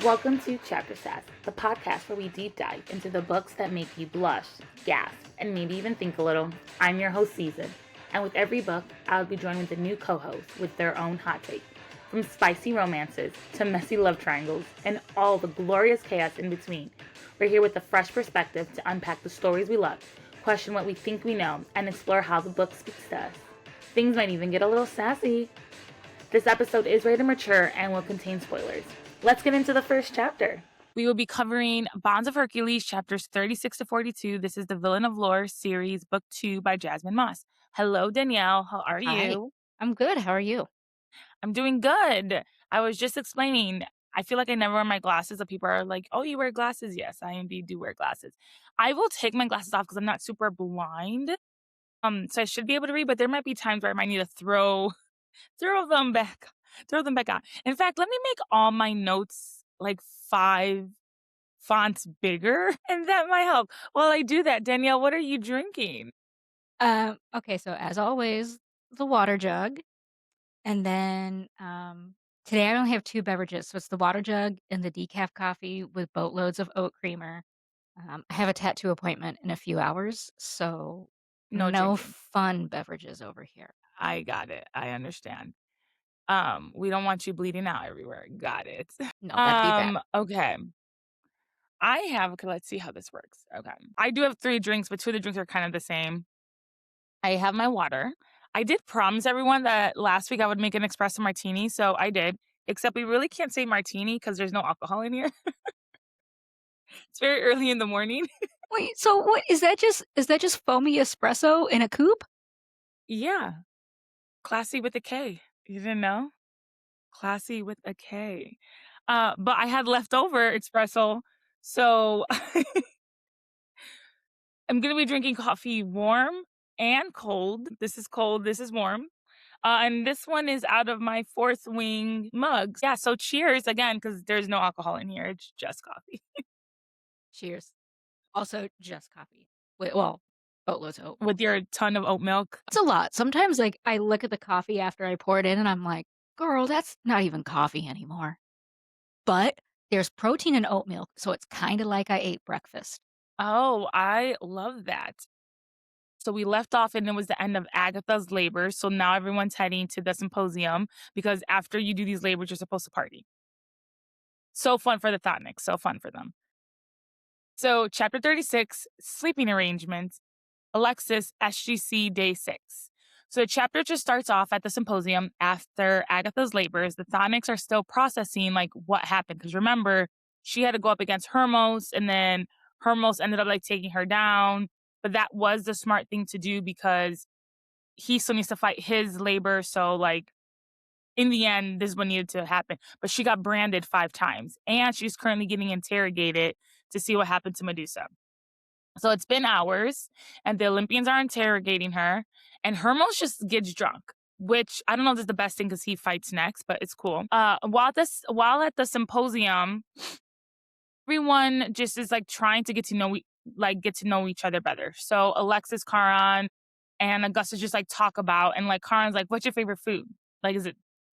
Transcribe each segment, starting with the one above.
Welcome to Chapter Sass, the podcast where we deep dive into the books that make you blush, gasp, and maybe even think a little. I'm your host, Season, and with every book, I'll be joined with a new co-host with their own hot take. From spicy romances to messy love triangles and all the glorious chaos in between, we're here with a fresh perspective to unpack the stories we love, question what we think we know, and explore how the book speaks to us. Things might even get a little sassy. This episode is rated mature and will contain spoilers. Let's get into the first chapter. We will be covering Bonds of Hercules, chapters 36 to 42. This is the Villain of Lore series, book 2 by Jasmine Mas. Hello, Danielle. How are Hi. you? I'm good. How are you? I'm doing good. I was just explaining. I feel like I never wear my glasses. But people are like, oh, you wear glasses? Yes, I indeed do wear glasses. I will take my glasses off because I'm not super blind. So I should be able to read, but there might be times where I might need to throw them back. Throw them back on. In fact, let me make all my notes like 5 fonts bigger, and that might help. While I do that, Danielle, what are you drinking? Okay, so as always, the water jug. And then today I only have two beverages. So it's the water jug and the decaf coffee with boatloads of oat creamer. I have a tattoo appointment in a few hours, so No no drinking. fun beverages over here. I got it. I understand. We don't want you bleeding out everywhere. Got it. No, that'd be bad. Okay. Okay, let's see how this works. Okay. I do have 3 drinks, but 2 of the drinks are kind of the same. I have my water. I did promise everyone that last week I would make an espresso martini, so I did. Except we really can't say martini because there's no alcohol in here. It's very early in the morning. Wait, so what is that just foamy espresso in a coupe? Yeah. Classy with a K. You didn't know? Classy with a K. But I had leftover espresso, so I'm gonna be drinking coffee warm and cold. This is cold, this is warm. And this one is out of my Fourth Wing mugs. Yeah, so cheers again, because there's no alcohol in here. It's just coffee. Cheers. Also just coffee. Well, boatloads of oat milk. With your ton of oat milk. It's a lot. Sometimes, like, I look at the coffee after I pour it in and I'm like, girl, that's not even coffee anymore. But there's protein in oat milk, so it's kind of like I ate breakfast. Oh, I love that. So we left off and it was the end of Agatha's labor. So now everyone's heading to the symposium because after you do these labors, you're supposed to party. So fun for the Thotniks. So fun for them. So chapter 36, sleeping arrangements, Alexis, SGC, day 6. So the chapter just starts off at the symposium after Agatha's labors. The Thotniks are still processing like what happened. Because remember, she had to go up against Hermos and then Hermos ended up like taking her down. But that was the smart thing to do because he still needs to fight his labor. So like in the end, this is what needed to happen. But she got branded 5 times. And she's currently getting interrogated to see what happened to Medusa. So it's been hours, and the Olympians are interrogating her, and Hermos just gets drunk, which I don't know if this is the best thing because he fights next, but it's cool. While at the symposium, everyone just is like trying to get to know each other better. So Alexis, Karan, and Augustus just like talk about, and like Karan's like, "What's your favorite food? Like, is it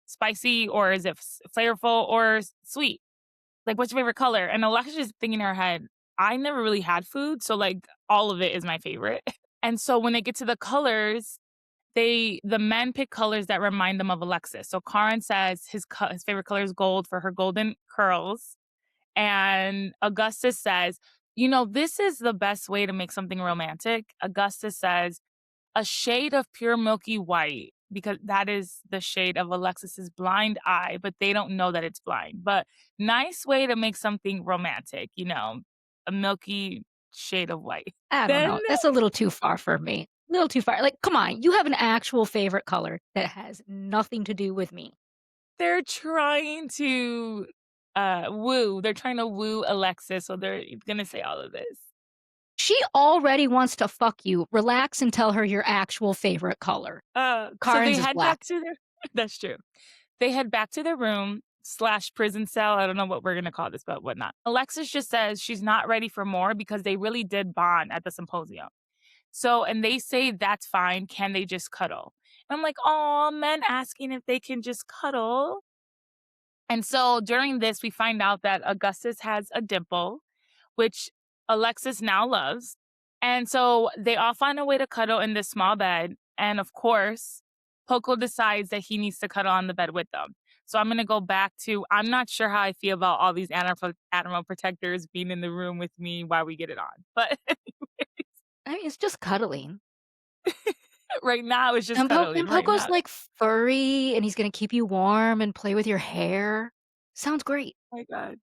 spicy or is it flavorful or sweet? Like, what's your favorite color?" And Alexis just thinking in her head, I never really had food, so like all of it is my favorite. And so when they get to the colors, the men pick colors that remind them of Alexis. So Karan says his favorite color is gold for her golden curls, and Augustus says, this is the best way to make something romantic. Augustus says a shade of pure milky white because that is the shade of Alexis's blind eye, but they don't know that it's blind. But nice way to make something romantic, a milky shade of white. I don't Then know. That's a little too far for me. A little too far. Like, come on. You have an actual favorite color that has nothing to do with me. they're trying to woo. They're trying to woo Alexis, so they're gonna say all of this. She already wants to fuck you. Relax and tell her your actual favorite color. So Karen's they is head black. back to their that's true. They head back to their room / prison cell. I don't know what we're gonna call this, but whatnot. Alexis just says she's not ready for more because they really did bond at the symposium. So, and they say that's fine. Can they just cuddle? And I'm like, oh, men asking if they can just cuddle. And so during this, we find out that Augustus has a dimple, which Alexis now loves. And so they all find a way to cuddle in this small bed. And of course, Poco decides that he needs to cuddle on the bed with them. So I'm going to go back to I'm not sure how I feel about all these animal protectors being in the room with me while we get it on. But I mean, it's just cuddling. right now, it's just And cuddling right Poco's, now. like, furry, and he's gonna keep you warm and play with your hair. Sounds great. Oh my God.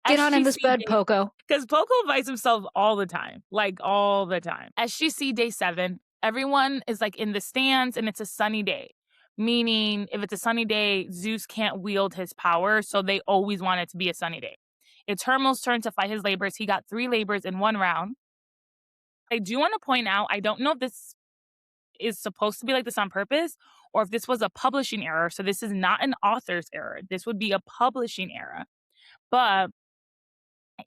Get on in this SGC bed, Poco. because Poco invites himself all the time, like all the time. SGC day 7, everyone is like in the stands and it's a sunny day. Meaning, if it's a sunny day, Zeus can't wield his power, so they always want it to be a sunny day. It's Hermel's turn to fight his labors. He got 3 labors in 1 round. I do want to point out, I don't know if this is supposed to be like this on purpose or if this was a publishing error. So this is not an author's error. This would be a publishing error. But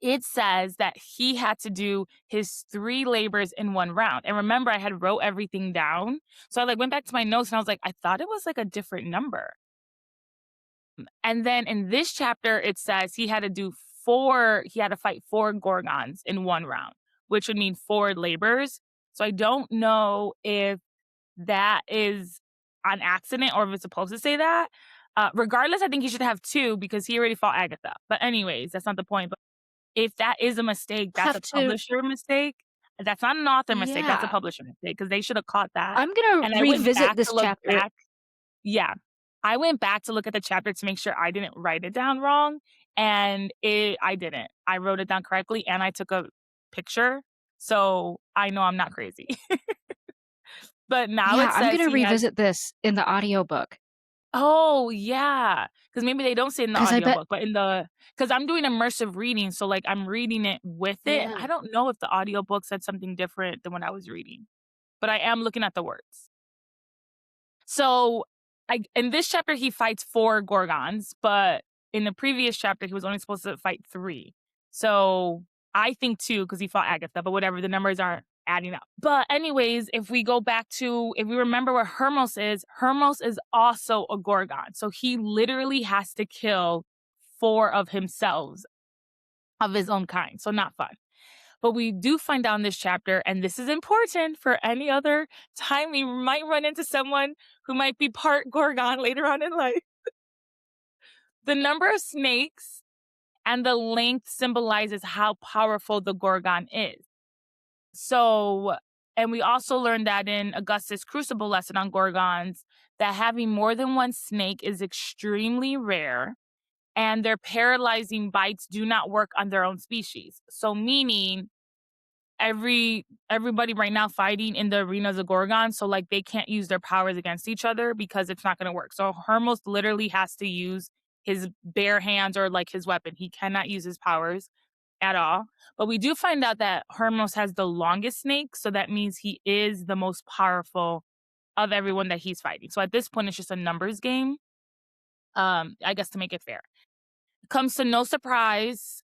it says that he had to do his 3 labors in 1 round. And remember, I had wrote everything down. So I like went back to my notes and I was like, I thought it was like a different number. And then in this chapter, it says he had to fight 4 Gorgons in 1 round, which would mean 4 labors. So I don't know if that is on accident or if it's supposed to say that. Regardless, I think he should have 2 because he already fought Agatha. But anyways, that's not the point. But if that is a mistake, that's Have a to publisher mistake. That's not an author mistake, that's a Yeah. publisher mistake because they should have caught that. I'm gonna And I went revisit back to this look chapter. back. Yeah. I went back to look at the chapter to make sure I didn't write it down wrong, and I didn't. I wrote it down correctly, and I took a picture, so I know I'm not crazy. But now Yeah, it I'm says gonna he has revisit this in the audiobook Oh, yeah, because maybe they don't say it in the because I bet audiobook, but in the because 'cause I'm doing immersive reading, so, like, I'm reading it with it, and Yeah. I don't know if the audiobook said something different than what I was reading, but I am looking at the words. So, in this chapter, he fights 4 Gorgons, but in the previous chapter, he was only supposed to fight 3. So, I think 2 because he fought Agatha, but whatever, the numbers aren't adding up. But anyways, if we go back to if we remember where Hermos is also a Gorgon. So, he literally has to kill 4 of himself, of his own kind, so not fun. But we do find out in this chapter, and this is important for any other time we might run into someone who might be part Gorgon later on in life. The number of snakes and the length symbolizes how powerful the Gorgon is. So, and we also learned that in Augustus' Crucible lesson on Gorgons, that having more than one snake is extremely rare, and their paralyzing bites do not work on their own species. So, meaning everybody right now fighting in the arenas of Gorgon, so like they can't use their powers against each other because it's not gonna work. So Hermos literally has to use his bare hands or like his weapon. He cannot use his powers at all. But we do find out that Hermos has the longest snake, so that means he is the most powerful of everyone that he's fighting. So at this point, it's just a numbers game. I guess to make it fair. Comes to no surprise.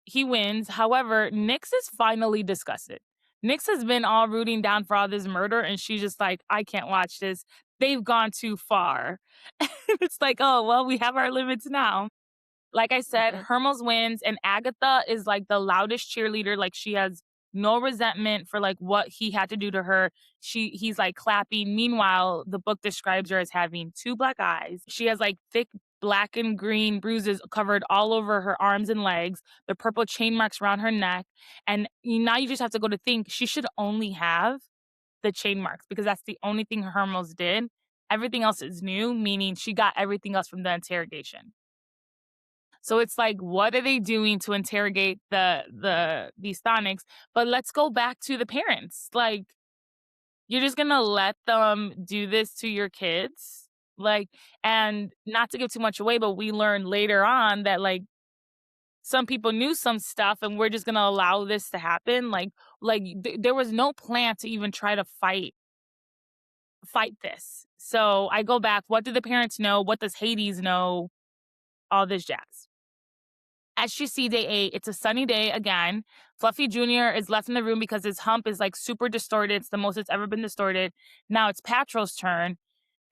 He wins. However, Nyx is finally disgusted. Nyx has been all rooting down for all this murder, and she's just like, I can't watch this. They've gone too far. It's like, oh, well, we have our limits now. Like I said, Mhm. Hermos wins, and Agatha is like the loudest cheerleader. Like she has no resentment for like what he had to do to her. He's like clapping. Meanwhile, the book describes her as having 2 black eyes. She has like thick black and green bruises covered all over her arms and legs, the purple chain marks around her neck. And now you just have to go to think she should only have the chain marks because that's the only thing Hermos did. Everything else is new, meaning she got everything else from the interrogation. So it's like, what are they doing to interrogate these Sonics? But let's go back to the parents. Like, you're just gonna let them do this to your kids? Like, and not to give too much away, but we learned later on that like some people knew some stuff and we're just gonna allow this to happen. There was no plan to even try to fight this. So I go back, what do the parents know? What does Hades know? All this jazz. SGC day 8, it's a sunny day again. Fluffy Jr. is left in the room because his hump is like super distorted. It's the most it's ever been distorted. Now it's Patro's turn,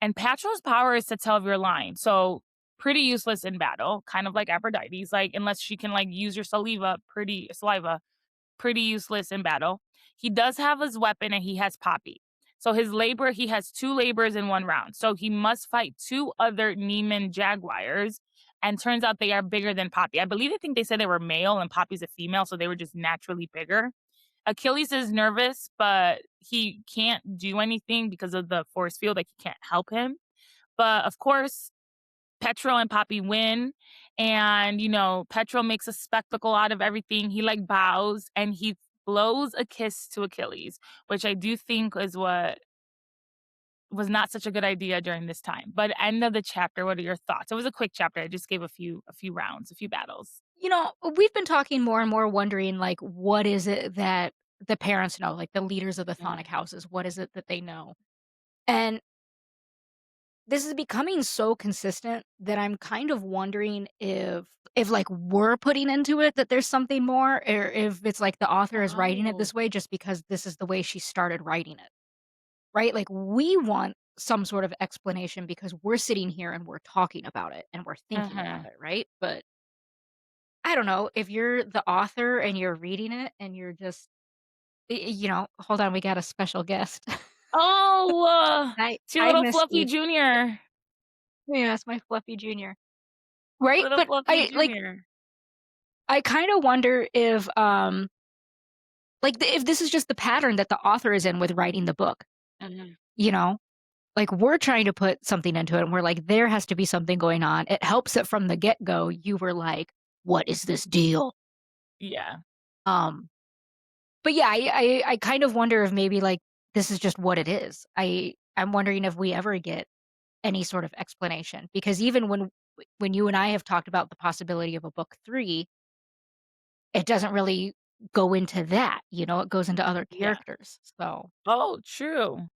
and Patro's power is to tell if you're lying. So pretty useless in battle, kind of like Aphrodite's, like unless she can like use your saliva, pretty useless in battle. He does have his weapon and he has Poppy. So his labor, he has two labors in one round. So he must fight two other Neiman Jaguars. And turns out they are bigger than Poppy. I believe I think they said they were male and Poppy's a female, so they were just naturally bigger. Achilles is nervous, but he can't do anything because of the force field. Like he can't help him. But of course, Petro and Poppy win. And, Petro makes a spectacle out of everything. He like bows and he blows a kiss to Achilles, which I do think is what was not such a good idea during this time. But end of the chapter, what are your thoughts? It was a quick chapter. I just gave a few rounds, a few battles. We've been talking more and more wondering, like, what is it that the parents know, like the leaders of the Thonic Mhm. houses, what is it that they know? And this is becoming so consistent that I'm kind of wondering if like we're putting into it that there's something more, or if it's like the author is writing it Oh. this way just because this is the way she started writing it. Right? Like we want some sort of explanation because we're sitting here and we're talking about it and we're thinking about Uh-huh. it, right? But I don't know, if you're the author and you're reading it and you're just hold on, we got a special guest. Oh, it's your I little missed Fluffy you. Junior. Yeah, it's my Fluffy Junior. Right? Little But Fluffy Junior. I kind of wonder if if this is just the pattern that the author is in with writing the book, Mhm. you know? Like we're trying to put something into it and we're like there has to be something going on. It helps that from the get-go you were like, "What is this deal?" Yeah. Um but yeah, I kind of wonder if maybe like this is just what it is. I'm wondering if we ever get any sort of explanation because even when you and I have talked about the possibility of a book 3, it doesn't really go into that, it goes into other Yeah. characters. So, Oh, true.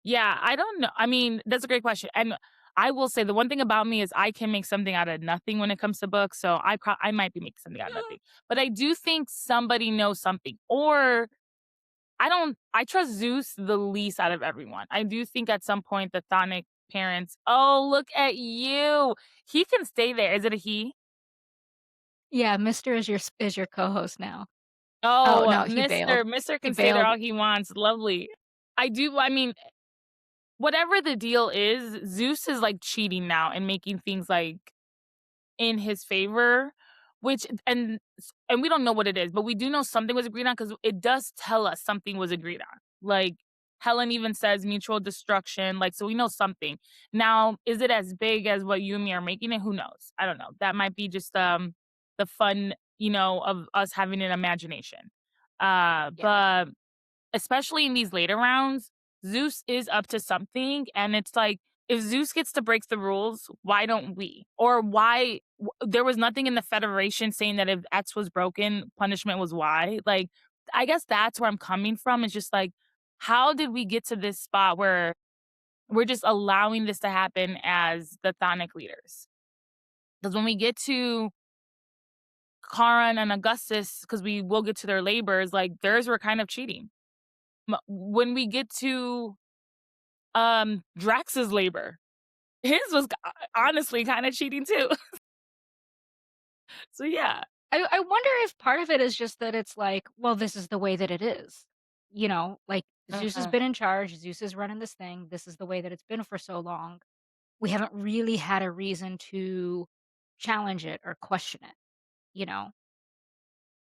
Yeah, I don't know. I mean, that's a great question. And I will say the one thing about me is I can make something out of nothing when it comes to books. So I might be making something out of nothing. But I do think somebody knows something. Or I trust Zeus the least out of everyone. I do think at some point the Thonic parents, oh, look at you. He can stay there. Is it a he? yeah, Mister is your co-host now. Oh, Oh, no, he bailed. Mister He can stay there bailed. all he wants. Lovely. I mean, whatever the deal is, Zeus is like cheating now and making things like in his favor, which and we don't know what it is, but we do know something was agreed on because it does tell us something was agreed on. Like Helen even says mutual destruction, like so we know something. Now, is it as big as what you and me are making it? Who knows? I don't know. That might be just the fun, of us having an imagination. Yeah. But especially in these later rounds, Zeus is up to something, and it's like, if Zeus gets to break the rules, why don't we? Or why there was nothing in the Federation saying that if X was broken, punishment was Y. Like, I guess that's where I'm coming from. It's just like, how did we get to this spot where we're just allowing this to happen as the Thonic leaders? Because when we get to Charon and Augustus, because we will get to their labors, like theirs were kind of cheating. When we get to Drax's labor. His was honestly kinda cheating too. So, yeah. I wonder if part of it is just that it's like, well, this is the way that it is. Like Zeus has Uh-huh. been in charge, Zeus is running this thing, this is the way that it's been for so long. We haven't really had a reason to challenge it or question it, you know?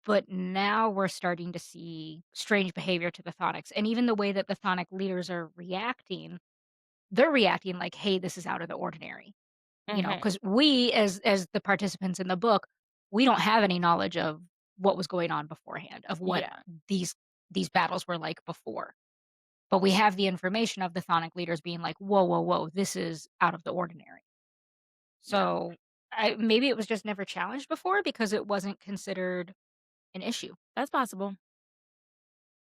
But now we're starting to see strange behavior to the Thonics. And even the way that the Thonic leaders are reacting, they're reacting like, hey, this is out of the ordinary. Mhm. Because we as the participants in the book, we don't have any knowledge of what was going on beforehand, of what Yeah, these these battles were like before. But we have the information of the Thonic leaders being like, "Whoa, whoa, whoa, this is out of the ordinary." yeah. So, maybe it was just never challenged before because it wasn't considered an issue. That's possible.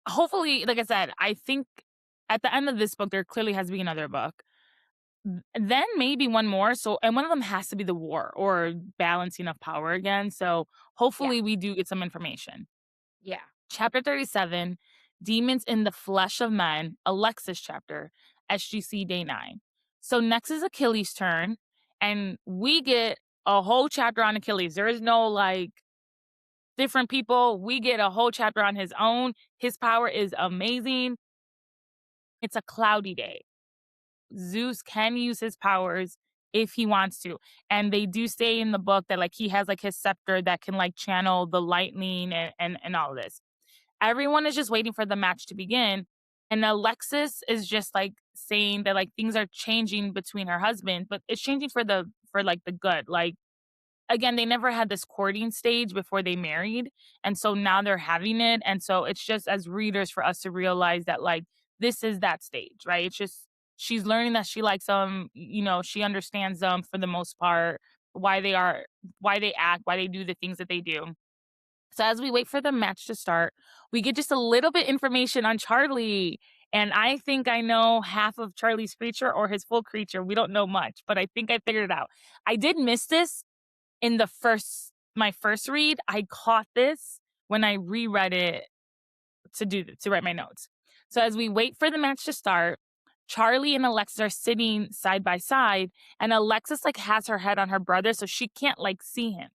Hopefully, like I said, I think at the end of this book, there clearly has to be another book. Then maybe one more, and one of them has to be the war or balancing of power again, so Yeah. hopefully we do get some information. Yeah. Chapter 37, Demons in the Flesh of Men, Alexis chapter, SGC Day 9. So next is Achilles' turn, and we get a whole chapter on Achilles. There is no like different people. We get a whole chapter on his own. His power is amazing. It's a cloudy day. Zeus can use his powers if he wants to. And they do say in the book that like he has like his scepter that can like channel the lightning and all this. Everyone is just waiting for the match to begin. And Alexis is just like saying that like things are changing between her husband, but it's changing for like the good. Like again, they never had this courting stage before they married. And so now they're having it. And so it's just as readers for us to realize that like this is that stage, right? It's just she's learning that she likes them, she understands them for the most part, why they are, why they act, why they do the things that they do. So as we wait for the match to start, we get just a little bit information on Charlie. And I think I know half of Charlie's creature or his full creature. We don't know much, but I think I figured it out. I did miss this in my first read. I caught this when I reread it to write my notes. So as we wait for the match to start, Charlie and Alexis are sitting side by side, and Alexis like has her head on her brother so she can't like see him.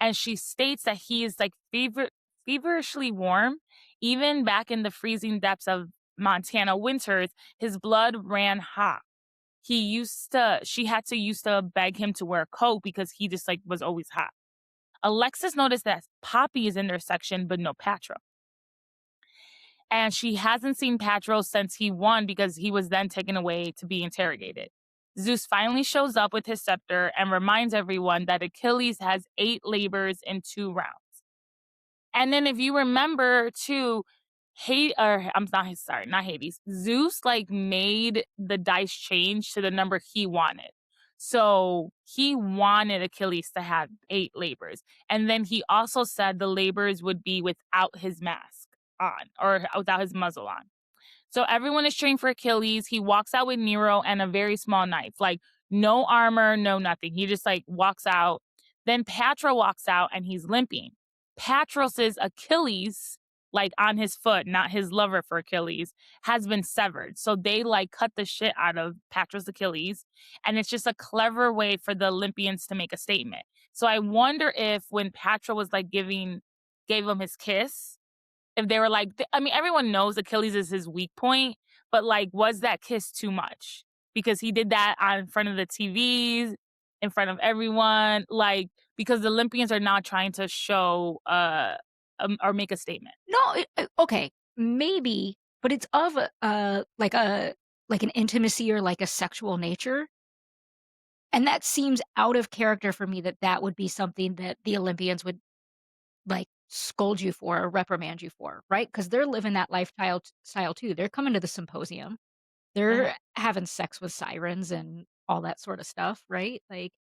And she states that he is like feverishly warm. Even back in the freezing depths of Montana winters, his blood ran hot. She had to used to beg him to wear a coat because he just like was always hot. Alexis noticed that Poppy is in their section, but no Patro. And she hasn't seen Patro since he won because he was then taken away to be interrogated. Zeus finally shows up with his scepter and reminds everyone that Achilles has 8 labors in 2 rounds. And then if you remember too, I'm not sorry, not Hades. Zeus like made the dice change to the number he wanted. So he wanted Achilles to have 8 labors. And then he also said the labors would be without his mask on or without his muzzle on. So everyone is cheering for Achilles. He walks out with Nero and a very small knife, like no armor, no nothing. He just like walks out. Then Patra walks out and he's limping. Patros's Achilles, like on his foot, not his lover for Achilles, has been severed. So they like cut the shit out of Patros Achilles. And it's just a clever way for the Olympians to make a statement. So I wonder if when Patra was like gave him his kiss, if they were like, I mean, everyone knows Achilles is his weak point, but like, was that kiss too much? Because he did that in front of the TVs, in front of everyone, like, because the Olympians are not trying to show or make a statement. No, okay, maybe, but it's of like an intimacy or like a sexual nature, and that seems out of character for me that that would be something that the Olympians would, like, scold you for or reprimand you for, right? Because 'Cause they're living that lifestyle style too. They're coming to the symposium. Uh-huh. They're having sex with sirens and all that sorta stuff, right? Like,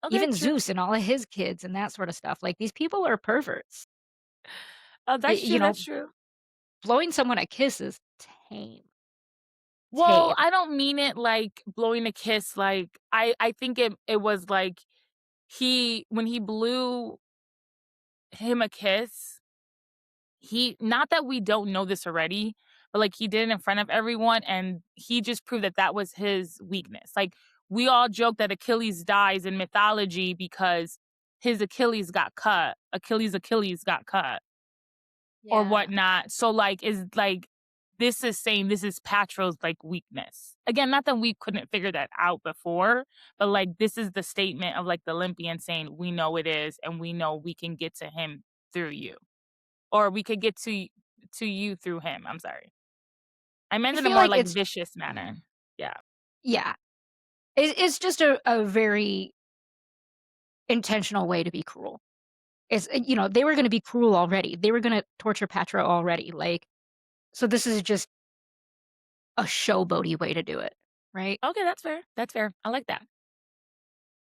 Okay, even true. Zeus and all of his kids and that sorta stuff, like, these people are perverts. Oh, that's You true. know, That's true. blowing someone a kiss is tame. Well, Tame. I don't mean it like blowing a kiss. Like I think it was like when he blew him a kiss. He not that we don't know this already, but, like, he did it in front of everyone, and he just proved that that was his weakness. Like, we all joke that Achilles dies in mythology because his Achilles got cut or Yeah. whatnot. So, like, this is saying this is Patro's, like, weakness. Again, not that we couldn't figure that out before, but, like, this is the statement of, like, the Olympian saying, "We know it is, and we know we can get to him through you." Or we could get to you through him, I'm sorry. I I meant in a feel more, like like, it's vicious manner. Yeah. yeah. It's just a very intentional way to be cruel. They were gonna be cruel already. They were gonna torture Patra already, like, so this is just a showboaty way to do it, right? Okay, that's fair. I like that.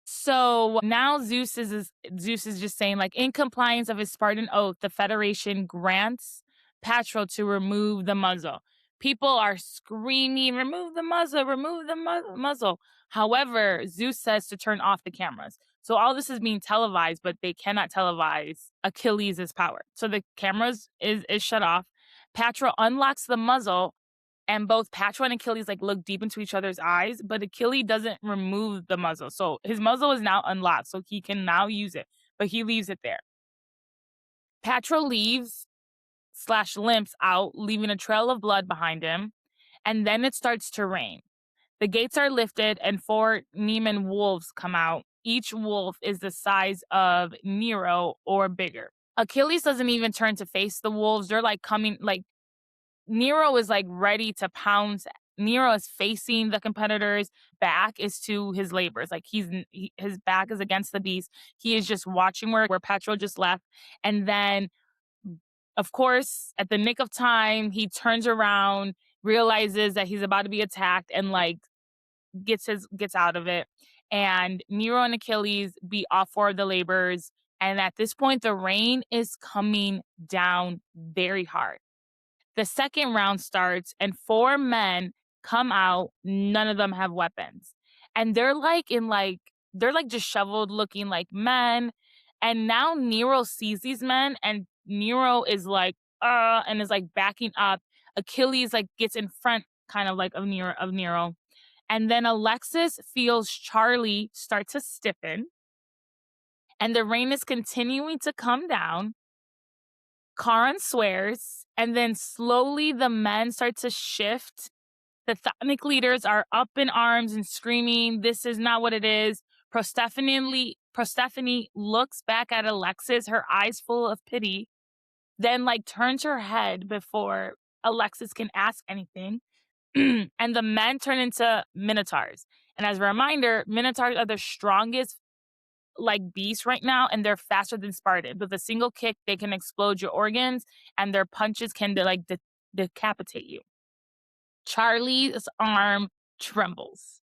So, now Zeus is just saying, like, "In compliance of his Spartan oath, the Federation grants Patro to remove the muzzle." People are screaming, "Remove the muzzle, remove the muzzle." However, Zeus says to turn off the cameras. So all this is being televised, but they cannot televise Achilles' power. So the cameras is shut off. Patra unlocks the muzzle, and both Patra and Achilles like look deep into each other's eyes, but Achilles doesn't remove the muzzle. So his muzzle is now unlocked, so he can now use it, but he leaves it there. Patra leaves slash limps out, leaving a trail of blood behind him, and then it starts to rain. The gates are lifted and four Neiman wolves come out. Each wolf is the size of Nero or bigger. Achilles doesn't even turn to face the wolves. They're like coming, like Nero is like ready to pounce. Nero is facing the competitors. Back is to his labors. Like his back is against the beast. He is just watching where Petro just left. And then, of course, at the nick of time, he turns around, realizes that he's about to be attacked, and like gets out of it. And Nero and Achilles beat all four of the laborers. And at this point, the rain is coming down very hard. The second round starts, and four men come out. None of them have weapons. And they're like disheveled looking like men. And now Nero sees these men, and Nero is like, and is like backing up. Achilles like gets in front kind of like of Nero. And then Alexis feels Charlie start to stiffen, and the rain is continuing to come down. Karan swears, and then slowly the men start to shift. The Chthonic leaders are up in arms and screaming, "This is not what it is." Prostophone looks back at Alexis, her eyes full of pity, then like turns her head before Alexis can ask anything. And the men turn into minotaurs. And as a reminder, minotaurs are the strongest like beasts right now, and they're faster than Spartans. With a single kick, they can explode your organs, and their punches can decapitate you. Charlie's arm trembles.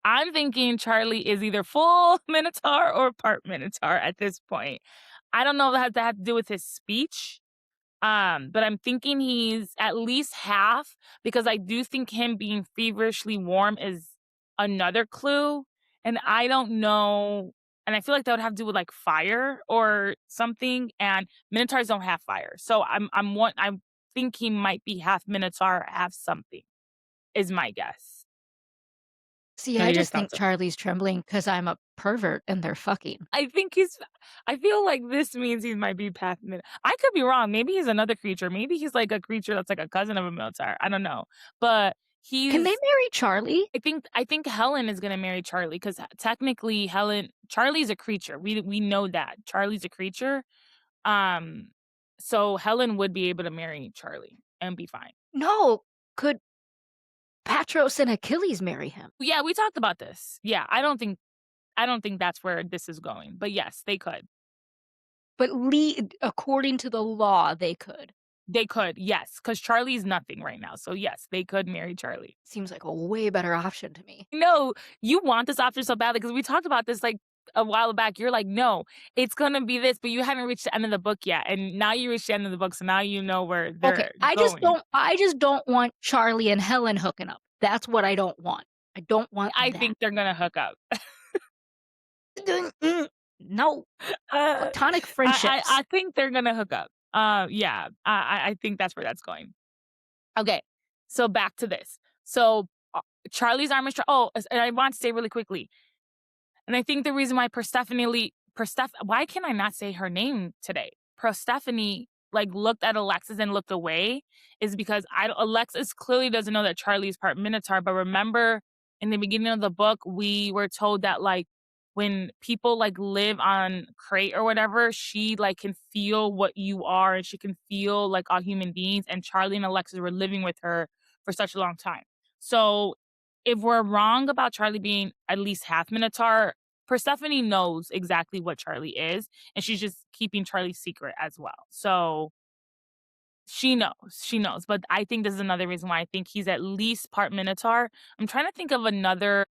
I'm thinking Charlie is either full minotaur or part minotaur at this point. I don't know if that has to have to do with his speech. But I'm thinking he's at least half, because I do think him being feverishly warm is another clue. And I don't know. And I feel like that would have to do with like fire or something. And Minotaurs don't have fire. So I think he might be half Minotaur, half something, is my guess. See, What I are your just think thoughts? Charlie's trembling because 'cause I'm a pervert and they're fucking. I think he's I feel like this means he might be past mid I could be wrong, maybe he's another creature, maybe he's like a creature that's like a cousin of a Minotaur, I don't know, but Can they he's marry Charlie? I think Helen is gonna marry Charlie, because technically Charlie's a creature, we know that, Charlie's a creature, um, so Helen would be able to marry Charlie and be fine. No. Could Patros and Achilles marry him? Yeah, we talked about this. Yeah, I don't think that's where this is going, but yes, they could. But according to the law, they could. They could, yes, because Charlie's nothing right now. So yes, they could marry Charlie. Seems like a way better option to me. No, you want this option so badly because we talked about this like a while back. You're like, no, it's gonna be this, but you haven't reached the end of the book yet. And now you reached the end of the book, so now you know where Okay, they're going. I just don't want Charlie and Helen hooking up. That's what I don't want. I don't want I that. think they're gonna hook up. No. Uh, Platonic I friendships. think they're gonna hook up. Yeah, I think that's where that's going. Okay, so back to this. So Charlie's arm is. Oh, and I want to say really quickly. And I think the reason why why can I not say her name today? Persephone like looked at Alexis and looked away is because Alexis clearly doesn't know that Charlie is part Minotaur. But remember, in the beginning of the book, we were told that like when people like live on Crate or whatever, she like can feel what you are, and she can feel like all human beings. And Charlie and Alexis were living with her for such a long time. So if we're wrong about Charlie being at least half Minotaur, Persephone knows exactly what Charlie is, and she's just keeping Charlie's secret as well. So she knows. But I think this is another reason why I think he's at least part Minotaur. I'm trying to think of another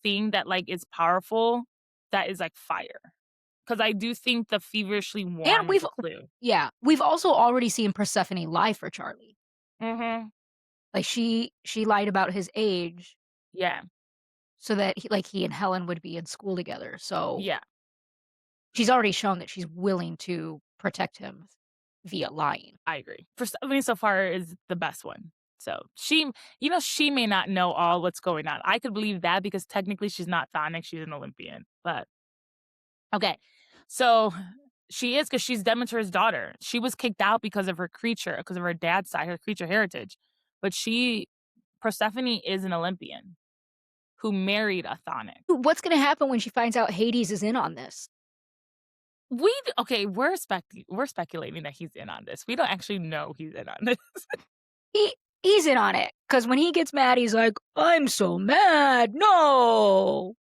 thing that like is powerful that is like fire. Because I do think the feverishly And warm is a clue. we've also already seen Persephone lie for Charlie. Mm-hmm. Like she lied about his age. Yeah. so that he and Helen would be in school together. So Yeah, she's already shown that she's willing to protect him via lying. I agree. For Stephanie so far is the best one. So she may not know all what's going on. I could believe that because technically she's not Thonic, she's an Olympian. But okay. So she is because she's Demeter's daughter. She was kicked out because of her creature, because of her dad's side, her creature heritage. But Persephone is an Olympian who married a Chthonic. What's gonna happen when she finds out Hades is in on this? Okay, we're speculating that he's in on this. We don't actually know he's in on this. He he's in on it because when he gets mad, he's like, "I'm so mad, no!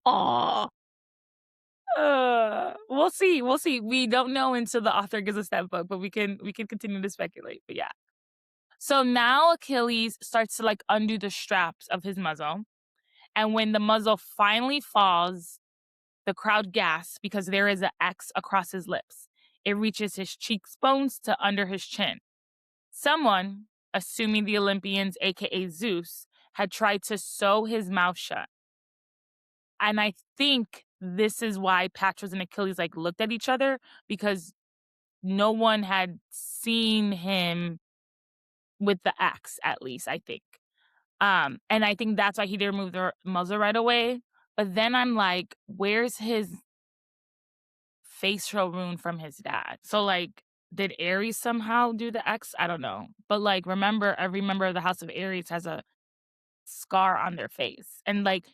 Uh." We'll see. We'll see. We don't know until the author gives us that book, but we can continue to speculate. But yeah. So now Achilles starts to like undo the straps of his muzzle, and when the muzzle finally falls, the crowd gasps because there is an X across his lips. It reaches his cheekbones to under his chin. Someone, assuming the Olympians, aka Zeus, had tried to sew his mouth shut. And I think this is why Patroclus and Achilles like looked at each other because no one had seen him with the axe, at least, I think. And I think that's why he didn't remove the muzzle right away. But then I'm like, where's his facial rune from his dad? So like, did Ares somehow do the X? I don't know. But like, remember, every member of the House of Ares has a scar on their face. And like,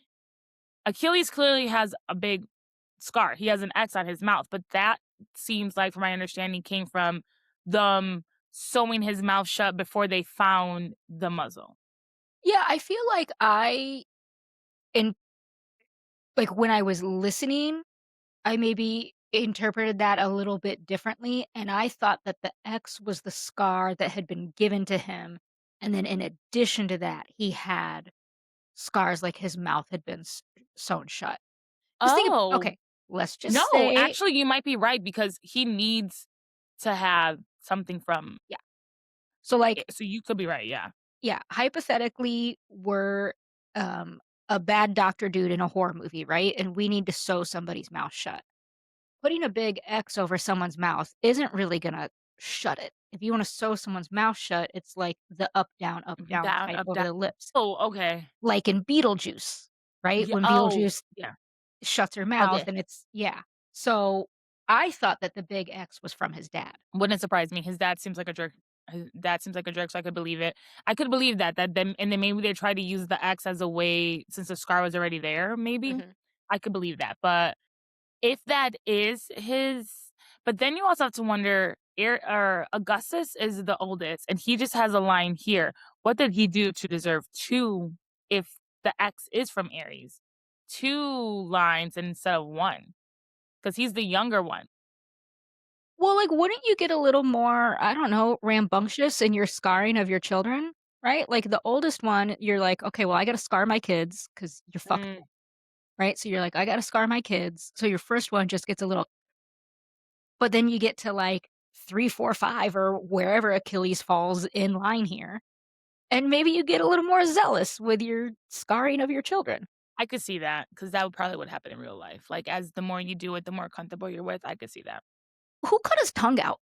Achilles clearly has a big scar. He has an X on his mouth, but that seems like, from my understanding, came from them sewing his mouth shut before they found the muzzle. Yeah, I feel like in like, when I was listening, I maybe interpreted that a little bit differently, and I thought that the X was the scar that had been given to him, and then in addition to that, he had scars like his mouth had been sewn shut. 'Cause think ab Oh, okay, let's no, just say actually, you might be right because he needs to have something from yeah. So, like, it. So you could be right. Yeah. yeah, hypothetically, we're, a bad doctor dude in a horror movie, right? And we need to sew somebody's mouth shut. Putting a big X over someone's mouth isn't really gonna shut it. If you wanna sew someone's mouth shut, it's like the up, down Down, type up, over down. the lips, Oh, okay. like in Beetlejuice, right? Yeah. When Oh, Beetlejuice yeah. shuts her mouth Okay. and it's yeah. So, I thought that the big X was from his dad. Wouldn't surprise me. His dad seems like a jerk. His dad seems like a jerk, so I could believe it. I could believe that then and then maybe they tried to use the X as a way since the scar was already there, maybe. Mhm. I could believe that. But if that is his but then you also have to wonder, Augustus is the oldest, and he just has a line here. What did he do to deserve 2 if the X is from Aries? 2 lines instead of 1, because he's the younger one. Well, like, wouldn't you get a little more, I don't know, rambunctious in your scarring of your children, right? Like, the oldest one, you're like, "Okay, well, I gotta scar my kids because 'cause you're fucked," Mm, right? So you're like, "I gotta scar my kids." So your first one just gets a little but then you get to, like, 3, 4, 5, or wherever Achilles falls in line here, and maybe you get a little more zealous with your scarring of your children. I could see that because that would probably would happen in real life. Like, as the more you do it, the more comfortable you're with. I could see that. Who cut his tongue out?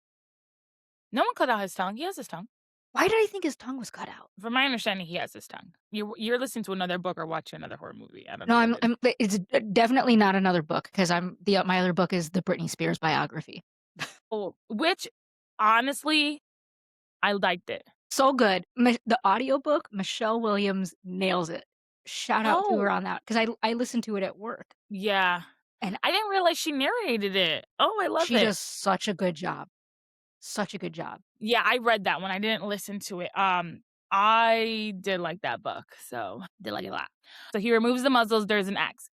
No one cut out his tongue. He has his tongue. Why did I think his tongue was cut out? From my understanding, he has his tongue. You're listening to another book or watching another horror movie. I don't No, know what it is. it's definitely not another book because my other book is the Britney Spears biography. Oh, which honestly, I liked it. So good. The audiobook, Michelle Williams nails it. Shout out to her Oh, on that because I listened to it at work, yeah. and I didn't realize she narrated it. Oh, I love she it. does such a good job. Such a good job. Yeah, I read that one. I didn't listen to it. I did like that book, so did like it a lot. So he removes the muzzles. There's an X.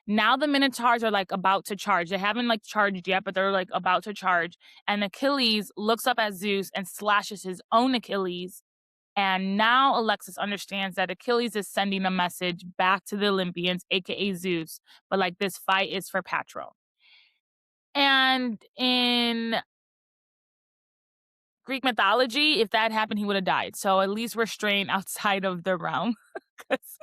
Now the Minotaurs are like about to charge. They haven't like charged yet, but they're like about to charge. And Achilles looks up at Zeus and slashes his own Achilles. And now Alexis understands that Achilles is sending a message back to the Olympians, aka Zeus, but like this fight is for Patro. And in Greek mythology, if that happened, he would have died. So at least we're straying outside of the realm. 'Cause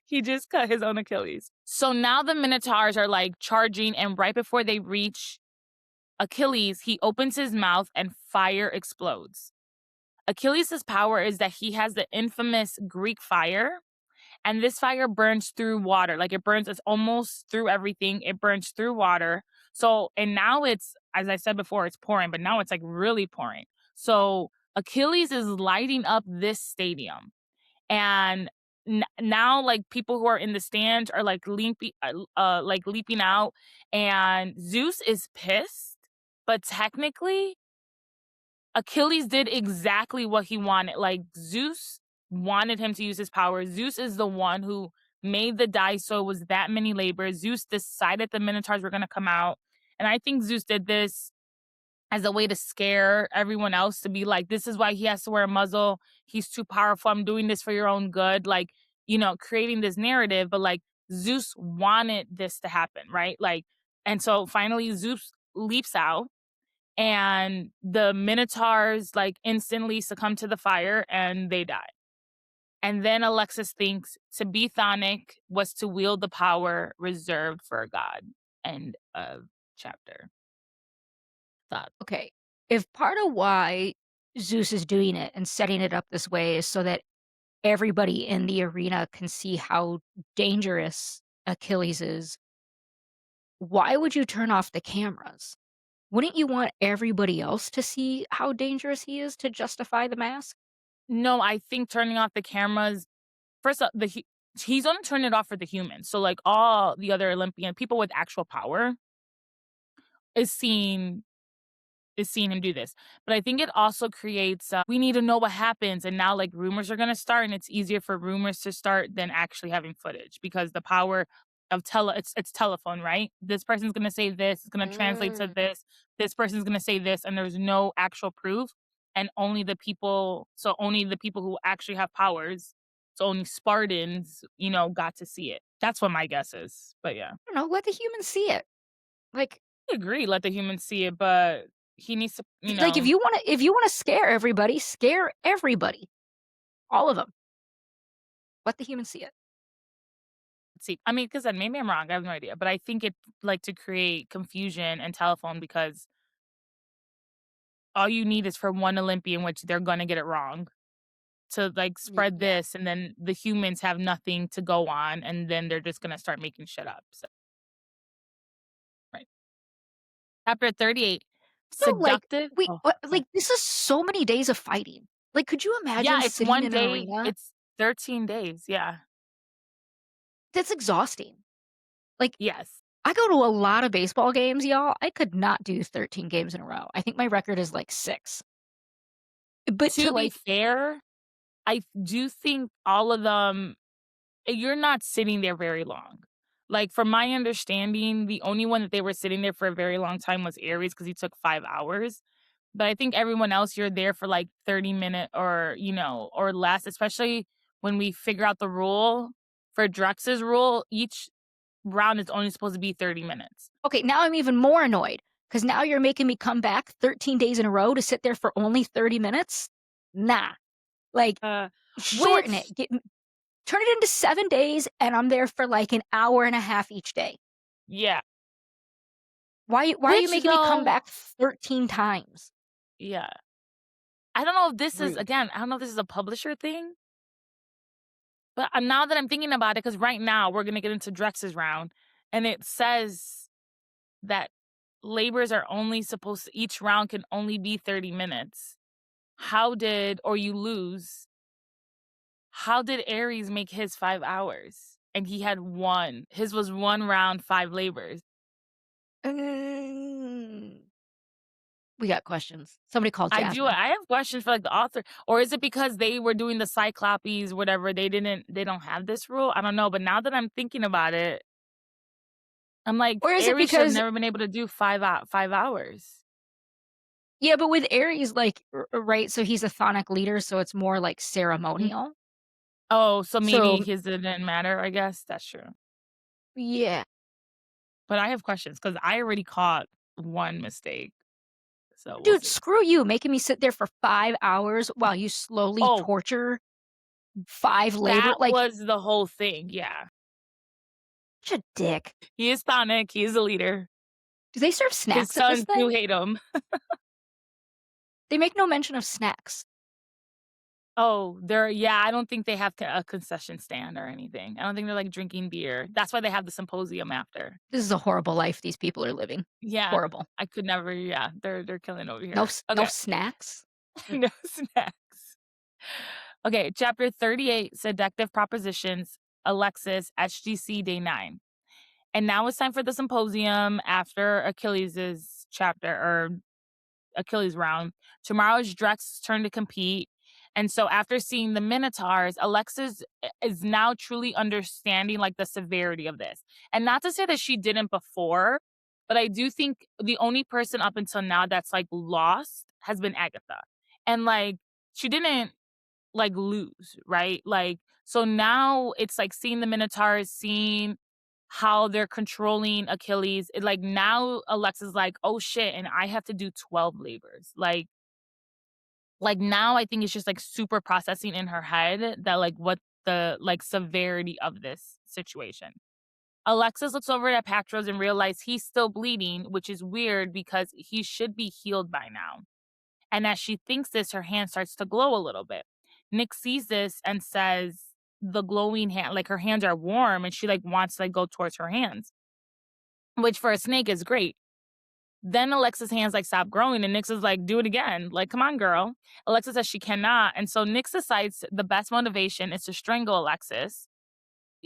He just cut his own Achilles. So now the Minotaurs are like charging, and right before they reach Achilles, he opens his mouth and fire explodes. Achilles' power is that he has the infamous Greek fire, and this fire burns through water. Like it burns, it's almost through everything. It burns through water. So, and now it's, as I said before, it's pouring, but now it's like really pouring. So Achilles is lighting up this stadium. And now like people who are in the stands are like leaping out, and Zeus is pissed, but technically Achilles did exactly what he wanted. Like Zeus wanted him to use his power. Zeus is the one who made the dice, so it was that many labors. Zeus decided the Minotaurs were going to come out, and I think Zeus did this as a way to scare everyone else, to be like, this is why he has to wear a muzzle. He's too powerful. I'm doing this for your own good. Like, creating this narrative, but like Zeus wanted this to happen, right? Like, and so finally Zeus leaps out, and the Minotaurs like instantly succumb to the fire and they die. And then Alexis thinks to be Chthonic was to wield the power reserved for a god. End of chapter. Thought. Okay. If part of why Zeus is doing it and setting it up this way is so that everybody in the arena can see how dangerous Achilles is, why would you turn off the cameras? Wouldn't you want everybody else to see how dangerous he is to justify the mask? No, I think turning off the cameras, first off, he's only turning it off for the humans. So like all the other Olympian people with actual power is seeing him do this. But I think it also creates, we need to know what happens. And now like rumors are going to start, and it's easier for rumors to start than actually having footage, because the power of it's telephone, right? This person's going to say this, it's going to translate to Mm. this. This person's going to say this, and there's no actual proof. And only the people who actually have powers. So only Spartans, got to see it. That's what my guess is. But yeah. I don't know, let the humans see it. Like I agree, let the humans see it, but he needs to, like if you wanna scare everybody, all of them. Let the humans see it. see. I mean, because then maybe I'm wrong. I have no idea, but I think it like to create confusion and telephone, because all you need is for one Olympian, which they're gonna get it wrong, to like spread Yeah. this, and then the humans have nothing to go on, and then they're just gonna start making shit up. So, right. Chapter 38, So, like, seductive. we Oh, what sorry. like, this is so many days of fighting. Like, could you Yeah, imagine it's sitting one in an day. arena? It's 13 days. Yeah. That's exhausting. Like, Yes. I go to a lot of baseball games, y'all. I could not do 13 games in a row. I think my record is, like, 6. But to, To be like fair, I do think all of them, you're not sitting there very long. Like, from my understanding, the only one that they were sitting there for a very long time was Aries, because he took 5 hours. But I think everyone else, you're there for like 30 minutes, or less, especially when we figure out the rule for Drex's rule. Each round is only supposed to be 30 minutes. okay, now I'm even more annoyed because now you're making me come back 13 days in a row to sit there for only 30 minutes? Nah. Like, Uh, shorten it. which, Turn it into 7 days, and I'm there for, like, an hour and a half each day. yeah, Why are you which making me come though, back 13 times? yeah. I don't know if this is, Rude. again, I don't know if this is a publisher thing. But, now that I'm thinking about it, because right now we're gonna get into Drex's round, and it says that labors are only supposed to, each round can only be 30 minutes. Or you lose. How did Aries make his 5 hours? And he had 1. His was 1 round, 5 labors. Mm. We got questions. Somebody call Jasmine. I have questions for, like, the author, or is it because they were doing the Cyclopes, whatever, they don't have this rule? I don't know, but now that I'm thinking about it, I'm like, Or is it Aries should have because never been able to do 5 hours. yeah, but with Aries, like, right, so he's a chthonic leader, so it's more, like, Mm. ceremonial. Oh, so maybe So, his didn't matter, I guess, that's true. yeah. But I have questions, because I already caught 1 mistake, so we'll Dude, see. screw you making me sit there for 5 hours while you slowly Oh, torture. 5 labor That like, was the whole thing, yeah. such a dick. He is Sonic, he is a leader. Do they serve His snacks at this sons do thing? hate him. They make no mention of snacks. Oh, they're yeah, I don't think they have a concession stand or anything. I don't think they're, like, drinking beer. That's why they have the symposium after. This is a horrible life these people are living. Yeah, Horrible. I could never yeah, they're killing over No here. s no Okay, snacks? Mm, no snacks. Okay, chapter 38, Seductive Propositions, Alexis, HGC Day 9. And now it's time for the symposium after Achilles's chapter or Achilles round. Tomorrow is Drex's turn to compete. And so after seeing the Minotaurs, Alexis is now truly understanding like the severity of this. And not to say that she didn't before, but I do think the only person up until now that's like lost has been Agatha. And like she didn't like lose, right? Like so now it's like seeing the Minotaurs, seeing how they're controlling Achilles. It, like now Alexa's like, oh shit, and I have to do 12 labors. Like now I think it's just like super processing in her head that like what the like severity of this situation. Alexis looks over at Patros and realizes he's still bleeding, which is weird because he should be healed by now. And as she thinks this, her hand starts to glow a little bit. Nick sees this and says the glowing hand, like her hands are warm and she like wants to like go towards her hands, which for a snake is great. Then Alexa's hands like stop growing and Nyx is like, do it again. Like, come on, girl. Alexa says she cannot. And so Nyx decides the best motivation is to strangle Alexis.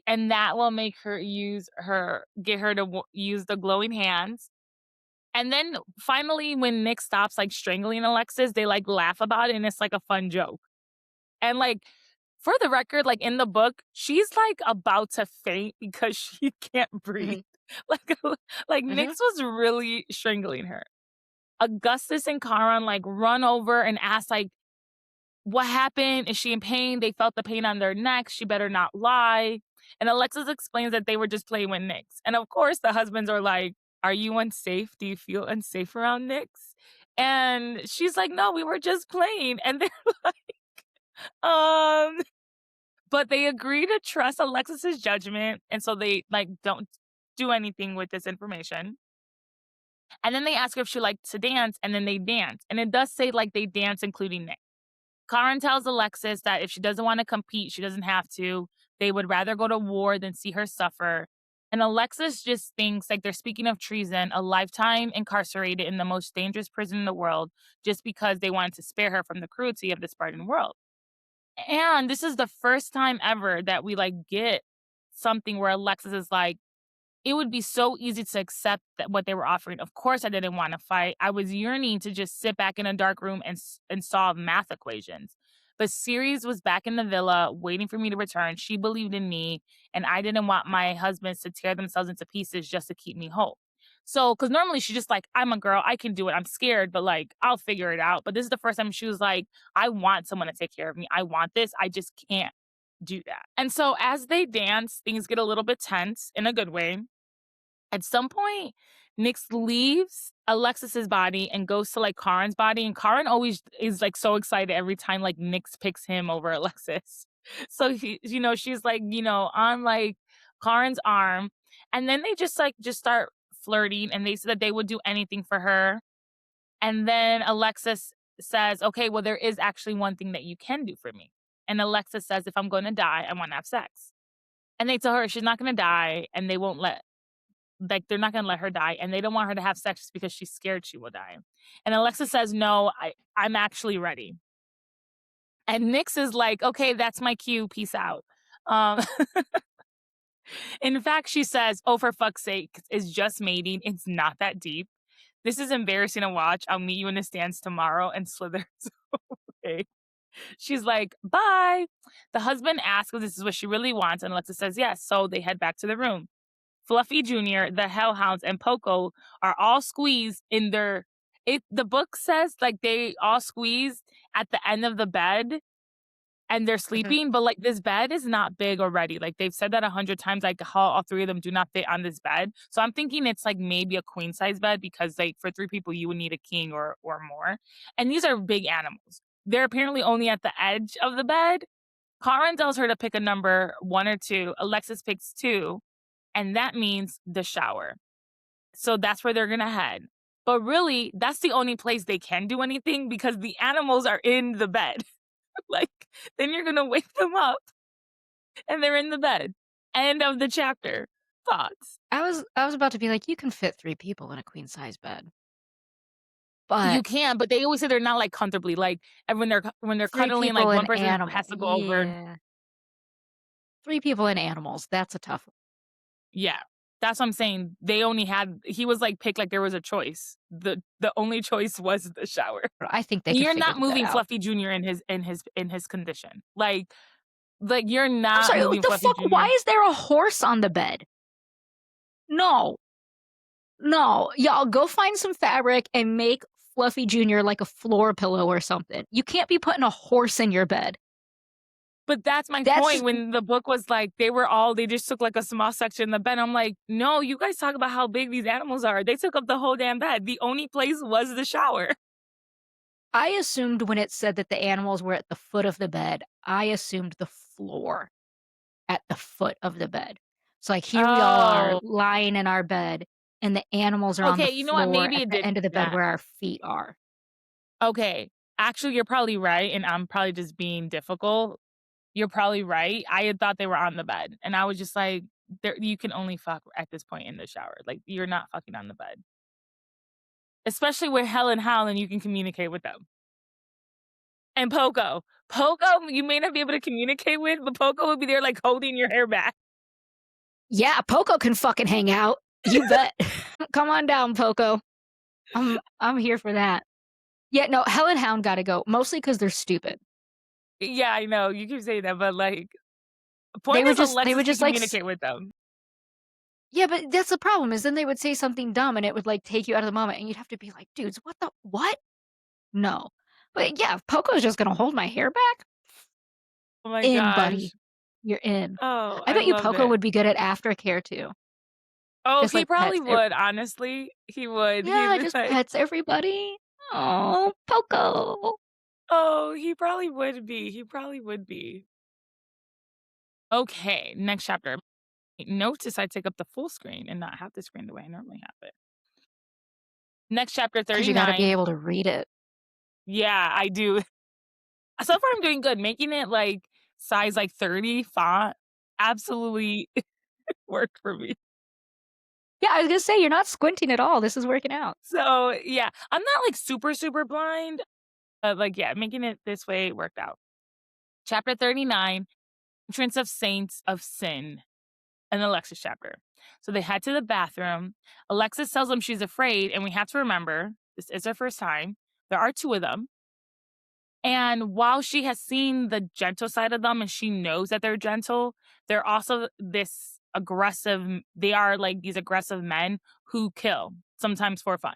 And that will make her get her to use the glowing hands. And then finally, when Nick stops like strangling Alexis, they like laugh about it and it's like a fun joke. And like, for the record, like in the book, she's like about to faint because she can't breathe. mhm, Like, like mhm, Nyx was really strangling her. Augustus and Charon like run over and ask like, what happened? Is she in pain? They felt the pain on their necks. She better not lie. And Alexis explains that they were just playing with Nyx. And of course, the husbands are like, are you unsafe? Do you feel unsafe around Nyx? And she's like, no, we were just playing. And they're um, but they agree to trust Alexis's judgment. And so they like don't do anything with this information. And then they ask her if she liked to dance, and then they dance. And it does say like they dance, including Nick. Karen tells Alexis that if she doesn't want to compete, she doesn't have to. They would rather go to war than see her suffer. And Alexis just thinks like they're speaking of treason, a lifetime incarcerated in the most dangerous prison in the world, just because they wanted to spare her from the cruelty of the Spartan world. And this is the first time ever that we like get something where Alexis is like, it would be so easy to accept that what they were offering. Of course, I didn't want to fight. I was yearning to just sit back in a dark room and solve math equations. But Ceres was back in the villa waiting for me to return. She believed in me, and I didn't want my husbands to tear themselves into pieces just to keep me whole. So, because normally she's just like, I'm a girl, I can do it. I'm scared, but like, I'll figure it out. But this is the first time she was like, I want someone to take care of me. I want this. I just can't do that. And so, as they dance, things get a little bit tense in a good way. At some point, Nyx leaves Alexis's body and goes to, like, Karin's body, and Karin always is, like, so excited every time, like, Nyx picks him over Alexis. So she's, like, on, like, Karin's arm, and then they just, like, just start flirting, and they said that they would do anything for her, and then Alexis says, "Okay, well, there is actually one thing that you can do for me." And Alexis says, "If I'm gonna die, I wanna have sex." And they tell her she's not gonna die, and they won't let like, they're not gonna let her die, and they don't want her to have sex just because she's scared she will die. And Alexa says, "No, I'm actually ready." And Nyx is like, "Okay, that's my cue. Peace out." Um, in fact, she says, "Oh, for fuck's sake, it's just mating. It's not that deep. This is embarrassing to watch. I'll meet you in the stands tomorrow," and slithers away. She's like, "Bye." The husband asks if this is what she really wants, and Alexa says yes. So they head back to the room. Fluffy Jr., the Hellhounds, and Poco are all squeezed in the book says like they all squeezed at the end of the bed and they're mhm. sleeping, but like this bed is not big already. Like they've said that 100 times, like how all three of them do not fit on this bed. So I'm thinking it's like maybe a queen size bed because like for three people you would need a king or more. And these are big animals. They're apparently only at the edge of the bed, Karen tells her to pick a number 1 or 2. Alexis picks 2, and that means the shower. So that's where they're gonna head. But really, that's the only place they can do anything because the animals are in the bed. Like, then you're gonna wake them up and they're in the bed. End of the chapter. Thoughts? I was about to be like, "You can fit 3 people in a queen size bed." But You can, but they always say they're not, like, comfortably, like, and when they're 3 cuddling, like, people in one person animal has to go over. yeah. 3 people in animals, that's a tough one. Yeah. That's what I'm saying. They only had he was, like, picked like there was a choice. The only choice was the shower. But I think they could You're figure not that moving out. Fluffy Junior in his condition. Like, you're I'm not sorry, what moving the Fluffy fuck? Why Junior. is there a horse on the bed? No. No. Y'all go find some fabric and make Fluffy Junior like a floor pillow or something. You can't be putting a horse in your bed. But that's my That's point just when the book was like, they just took, like, a small section in the bed. I'm like, "No, you guys talk about how big these animals are. They took up the whole damn bed. The only place was the shower." I assumed when it said that the animals were at the foot of the bed, I assumed the floor at the foot of the bed. So, like, here we all are Oh, lying in our bed, and the animals are on the okay, you know what? floor Maybe at it the did end of the bed that. where our feet are. Okay. Actually, you're probably right, and I'm probably just being difficult. You're probably right. I had thought they were on the bed, and I was just like, "There you can only fuck at this point in the shower. Like, you're not fucking on the bed." Especially with Hell and Hal, and you can communicate with them. And Poco. Poco, you may not be able to communicate with, but Poco will be there, like, holding your hair back. Yeah, Poco can fucking hang out. You bet. Come on down, Poco. I'm here for that. Yeah, no, Hell and Hound gotta go, mostly because 'cause they're stupid. Yeah, I know, you keep saying that, but, like, the They point would is just they Alexis would can just, like, communicate with them. yeah, but that's the problem is then they would say something dumb and it would, like, take you out of the moment, and you'd have to be like, "Dudes, what the what?" No. But, yeah, if Poco's just gonna hold my hair back, Oh my in, buddy. gosh. You're in. Oh, I I bet you love Poco it. would be good at aftercare too. Oh, Just, he like, probably pets ev would, honestly. He would. He'd yeah, be just like, pets everybody. Oh, Poco. oh, he probably would be. He probably would be. Okay, next chapter. Notice I take up the full screen and not half the screen the way I normally have it. Next chapter Because you gotta be 39. able to read it. Yeah, I do. So far I'm doing good. Making it like size like 30 font absolutely worked for me. Yeah, I was gonna say, you're not squinting at all, this is working out. So yeah, I'm not like super, super blind, but like, yeah, making it this way worked out. Chapter 39, Entrance of Saints of Sin, an Alexis chapter. So they head to the bathroom. Alexis tells them she's afraid, and we have to remember this is her first time. There are 2 of them. And while she has seen the gentle side of them and she knows that they're gentle, they're also they are like these aggressive men who kill, sometimes for fun.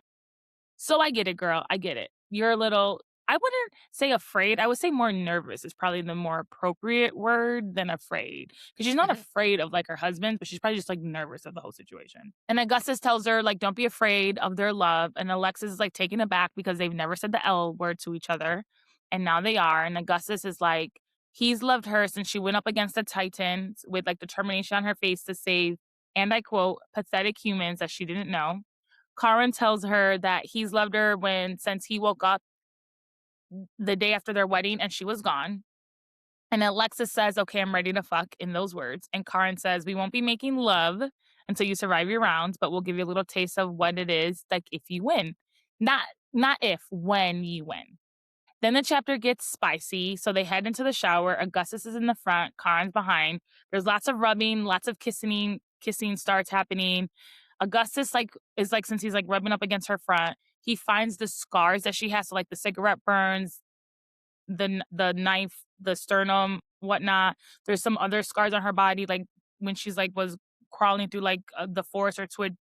So I get it, girl. I get it. You're a little, I wouldn't say afraid. I would say more nervous is probably the more appropriate word than afraid. Because she's not Mhm. afraid of like her husband, but she's probably just like nervous of the whole situation. And Augustus tells her, like, don't be afraid of their love. And Alexis is like taken aback because they've never said the L word to each other. And now they are. And Augustus is like, he's loved her since she went up against the Titans with like determination on her face to save, and I quote, pathetic humans that she didn't know. Karen tells her that he's loved her since he woke up the day after their wedding and she was gone. And Alexis says, okay, I'm ready to fuck in those words. And Karen says, we won't be making love until you survive your rounds, but we'll give you a little taste of what it is like if you win. Not not if, when you win. Then the chapter gets spicy. So they head into the shower. Augustus is in the front, Karen's behind. There's lots of rubbing, lots of kissing starts happening. Augustus is like since he's like rubbing up against her front, he finds the scars that she has, so like the cigarette burns, the knife, the sternum, whatnot. There's some other scars on her body, like when she's like was crawling through like the forest or twig,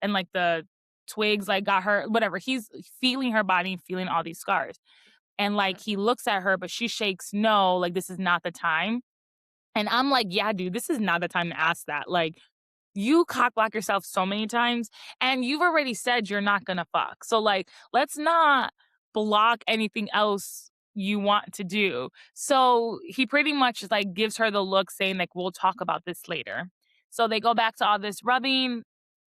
and like the twigs like got her. Whatever. He's feeling her body, and feeling all these scars, and like he looks at her, but she shakes no, like this is not the time. And I'm like, yeah, dude, this is not the time to ask that. Like, you cock block yourself so many times, and you've already said you're not gonna fuck. So like, let's not block anything else you want to do. So he pretty much like gives her the look saying like we'll talk about this later. So they go back to all this rubbing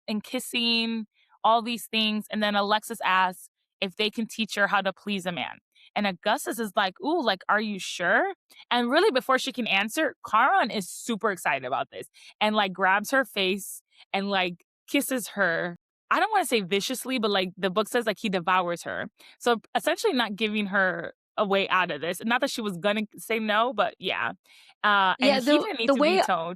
and kissing, all these things, and then Alexis asks if they can teach her how to please a man. And Augustus is like, "Ooh, like are you sure?" And really before she can answer, Charon is super excited about this and like grabs her face and like kisses her. I don't want to say viciously, but like the book says like he devours her. So essentially not giving her a way out of this. Not that she was gonna say no, but yeah. And Yeah, he didn't need to veto.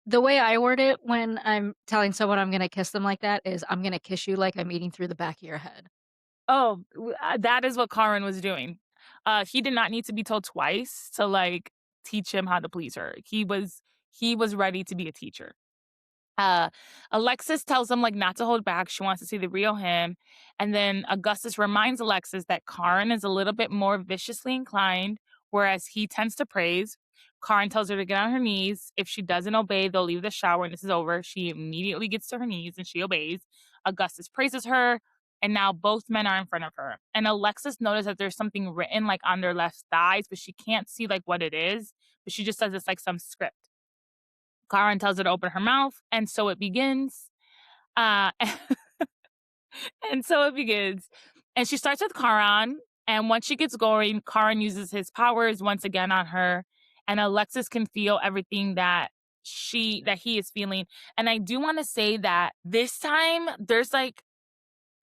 the way I word it when I'm telling someone I'm gonna kiss them like that is, "I'm gonna kiss you like I'm eating through the back of your head." Oh, that is what Karan was doing. He did not need to be told twice to like teach him how to please her. He was ready to be a teacher. Uh, Alexis tells him like not to hold back. She wants to see the real him. And then Augustus reminds Alexis that Karen is a little bit more viciously inclined, whereas he tends to praise. Karen tells her to get on her knees. If she doesn't obey, they'll leave the shower and this is over. She immediately gets to her knees and she obeys. Augustus praises her, and now both men are in front of her. And Alexis noticed that there's something written like on their left thighs, but she can't see like what it is. But she just says it's like some script. Karen tells her to open her mouth, and so it begins. Uh, and so it begins. And she starts with Karen, and once she gets going, Karen uses his powers once again on her, and Alexis can feel everything that he is feeling. And I do want to say that this time there's like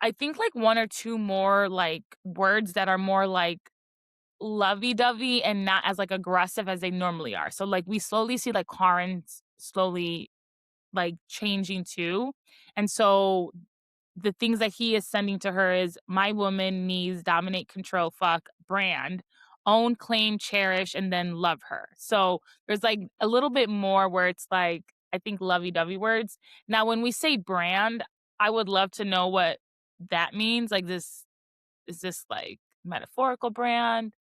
I think like one or two more like words that are more like lovey-dovey and not as like aggressive as they normally are. So like we slowly see like Karen slowly like changing too. And so the things that he is sending to her is my woman needs dominate, control, fuck, brand, own, claim, cherish, and then love her. So there's like a little bit more where it's like, I think lovey dovey words. Now, when we say brand, I would love to know what that means. Like, is this like metaphorical brand?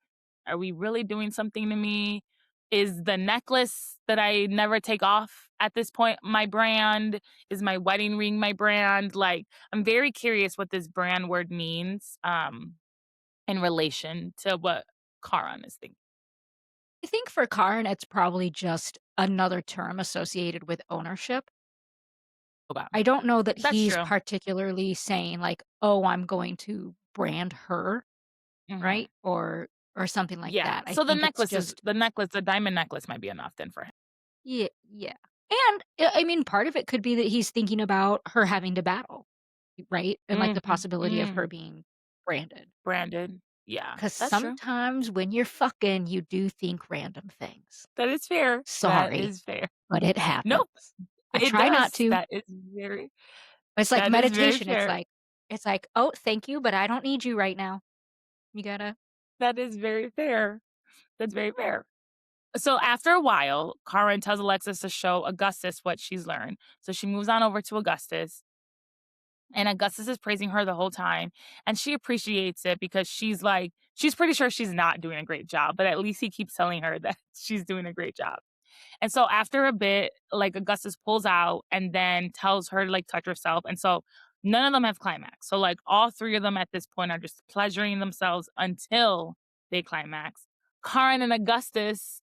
Are we really doing something to me? Is the necklace that I never take off at this point my brand? Is my wedding ring my brand? Like, I'm very curious what this brand word means in relation to what Karan is thinking I think for Karn, it's probably just another term associated with ownership. about. I don't know that That's he's true. particularly saying like, "Oh, I'm going to brand her," Hmm. right? Or something like Yeah. that. I So the think it's necklace is just the necklace, the diamond necklace might be enough then for him. yeah, yeah. And I mean, part of it could be that he's thinking about her having to battle, right? And like the possibility of her Hmm. being branded. Branded. Yeah, Because that's true. sometimes when you're fucking, you do think random things. That is fair. That Sorry, is fair. but it Nope, happens. I it try not does. to. It's like That is very meditation. fair. It's like, "Oh, thank you, but I don't need you right now. You gotta." That is very fair. That's very fair. So after a while, Karen tells Alexis to show Augustus what she's learned. So she moves on over to Augustus, and Augustus is praising her the whole time. And she appreciates it because she's pretty sure she's not doing a great job, but at least he keeps telling her that she's doing a great job. And so after a bit, like Augustus pulls out and then tells her to like touch herself. And so none of them have climax. So like all three of them at this point are just pleasuring themselves until they climax. Karen and Augustus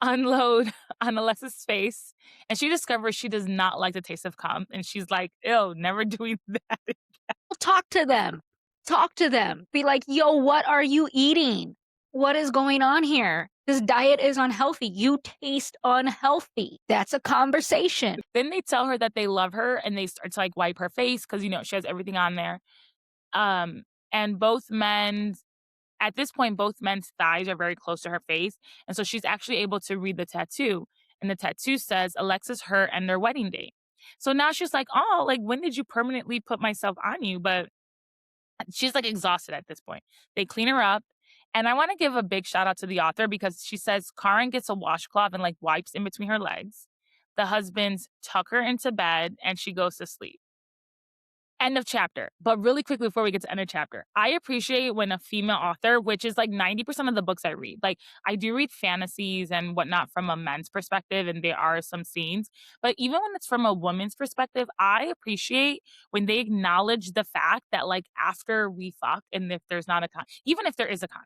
unload on Alexa's face, and she discovers she does not like the taste of cum, and she's like, "Ew, never doing that." Well, talk to them. Talk to them. Be like, "Yo, what are you eating? What is going on here? This diet is unhealthy. You taste unhealthy." That's a conversation. Then they tell her that they love her, and they start to like wipe her face because she has everything on there. Um, and at this point, both men's thighs are very close to her face, and so she's actually able to read the tattoo. And the tattoo says Alexis her and their wedding date. So now she's like, "Oh, like when did you permanently put myself on you?" But she's like exhausted at this point. They clean her up. And I want to give a big shout out to the author because she says Karen gets a washcloth and like wipes in between her legs. The husbands tuck her into bed and she goes to sleep. End of chapter. But really quickly before we get to end of chapter, I appreciate when a female author, which is like 90% of the books I read, like I do read fantasies and whatnot from a men's perspective, and there are some scenes. But even when it's from a woman's perspective, I appreciate when they acknowledge the fact that like after we fuck, and if there's not a con, even if there is a con.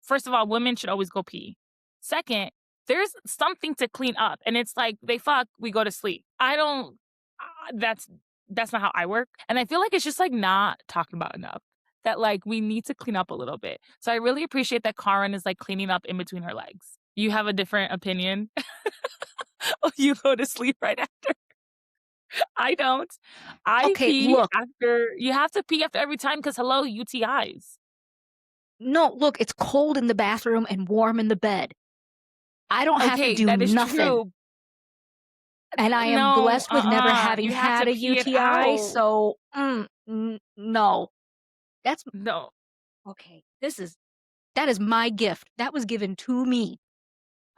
first of all, women should always go pee. Second, there's something to clean up, and it's like they fuck, we go to sleep. I don't. That's not how I work, and I feel like it's just like not talked about enough. That like we need to clean up a little bit. So I really appreciate that Karen is like cleaning up in between her legs. You have a different opinion. You go to sleep right after. I don't. I Okay, pee look. after. You have to pee after every time because hello UTIs. No, look, it's cold in the bathroom and warm in the bed. I don't have to Okay, do that is nothing, true. and I am No, blessed with never having you have had to a pee it UTI, out. so, no. That's No. okay, that is my gift. That was given to me.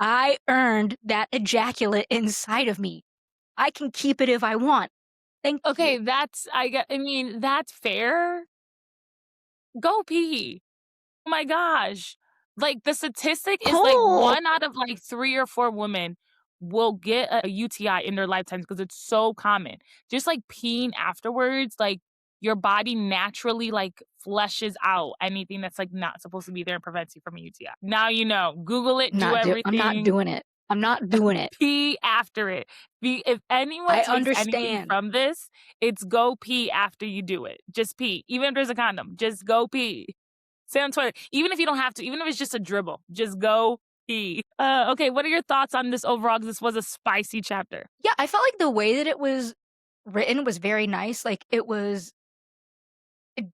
I earned that ejaculate inside of me. I can keep it if I want. Thank Okay, you. I mean, that's fair. Go pee. Oh my gosh. Like, the statistic is, like, Cool. 1 out of, like, 3 or 4 women will get a UTI in their lifetimes because it's so common. Just, like, peeing afterwards, like, your body naturally, like, flushes out anything that's, like, not supposed to be there and prevents you from a UTI. Now you know. Google it, do I'm not everything, doing it. I'm not doing it. pee after it. If anyone I takes anything understand. from this, it's go pee after you do it. Just pee. Even if there's a condom, just go pee. Sit on the toilet. Even if you don't have to, even if it's just a dribble, just go pee. Okay, what are your thoughts on this overall? 'Cause this was a spicy chapter. Yeah, I felt like the way that it was written was very nice, like, it was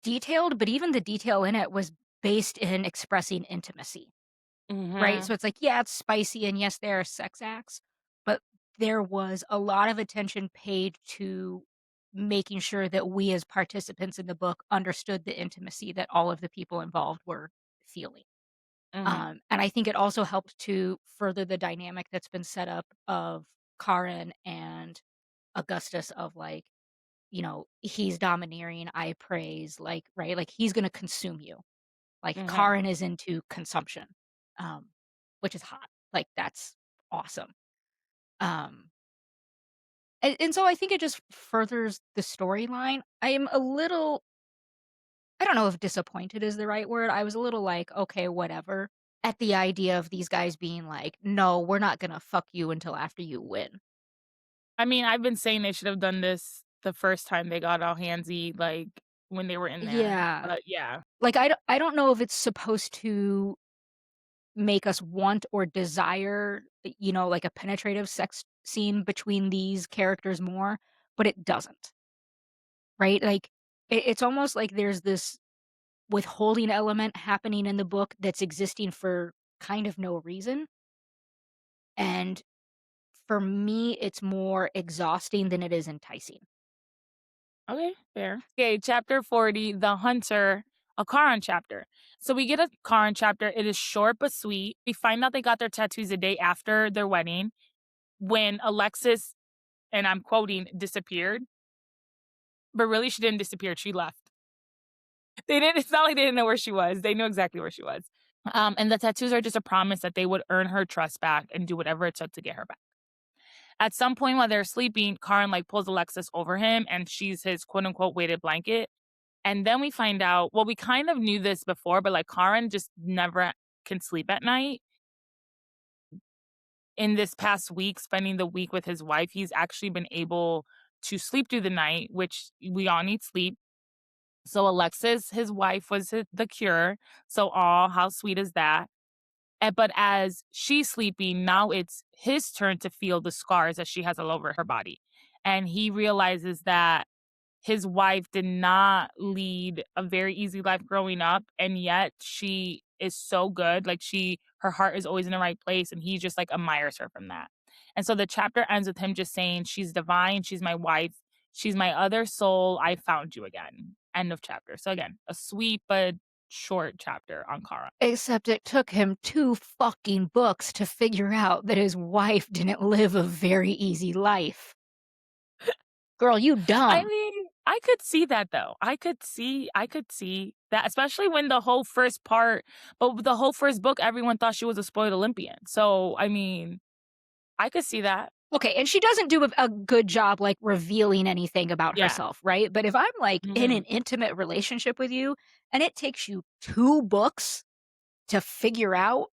detailed, but even the detail in it was based in expressing intimacy, right? Mhm, So it's like, yeah, it's spicy, and yes, there are sex acts, but there was a lot of attention paid to making sure that we as participants in the book understood the intimacy that all of the people involved were feeling. mhm, And I think it also helped to further the dynamic that's been set up of Karen and Augustus of like, he's domineering, I praise, like, right? Like he's gonna consume you. Like mhm. Karen is into consumption, um, which is hot. Like that's awesome. Um, and so I think it just furthers the storyline. I am a little, I don't know if disappointed is the right word. I was a little like, okay, whatever. At the idea of these guys being like, no, we're not gonna fuck you until after you win. I mean, I've been saying they should have done this the first time they got all handsy, like, when they were in there, Yeah. but yeah. Like I don't know if it's supposed to make us want or desire, like a penetrative sex scene between these characters more, but it doesn't, right? Like it's almost like there's this withholding element happening in the book that's existing for kind of no reason. And for me, it's more exhausting than it is enticing. Okay, fair. Okay, chapter 40, The Hunter, a Karan chapter. So we get a Karan chapter. It is short but sweet. We find out they got their tattoos a day after their wedding when Alexis, and I'm quoting, disappeared. But really, she didn't disappear. She left. They didn't. It's not like they didn't know where she was. They knew exactly where she was. And the tattoos are just a promise that they would earn her trust back and do whatever it took to get her back. At some point while they're sleeping, Karan like pulls Alexis over him, and she's his quote unquote weighted blanket. And then we find out. Well, we kind of knew this before, but like Karan just never can sleep at night. In this past week, spending the week with his wife, he's actually been able to sleep through the night, which we all need sleep. So Alexis, his wife, was the cure. So, all how sweet is that? But as she's sleeping, now it's his turn to feel the scars that she has all over her body. And he realizes that his wife did not lead a very easy life growing up, and yet she is so good. Like her heart is always in the right place, and he just like admires her from that. And so the chapter ends with him just saying, "She's divine. She's my wife. She's my other soul. I found you again." End of chapter. So again, a sweet but short chapter on Kara. Except it took him 2 fucking books to figure out that his wife didn't live a very easy life. Girl, you I dumb. mean, I could see that though. I could see that, especially when the whole first book, everyone thought she was a spoiled Olympian. So, I mean, I could see that. Okay, and she doesn't do a good job, like, revealing anything about Yeah. herself, right? But if I'm, like, in Mhm. an intimate relationship with you, and it takes you 2 books to figure out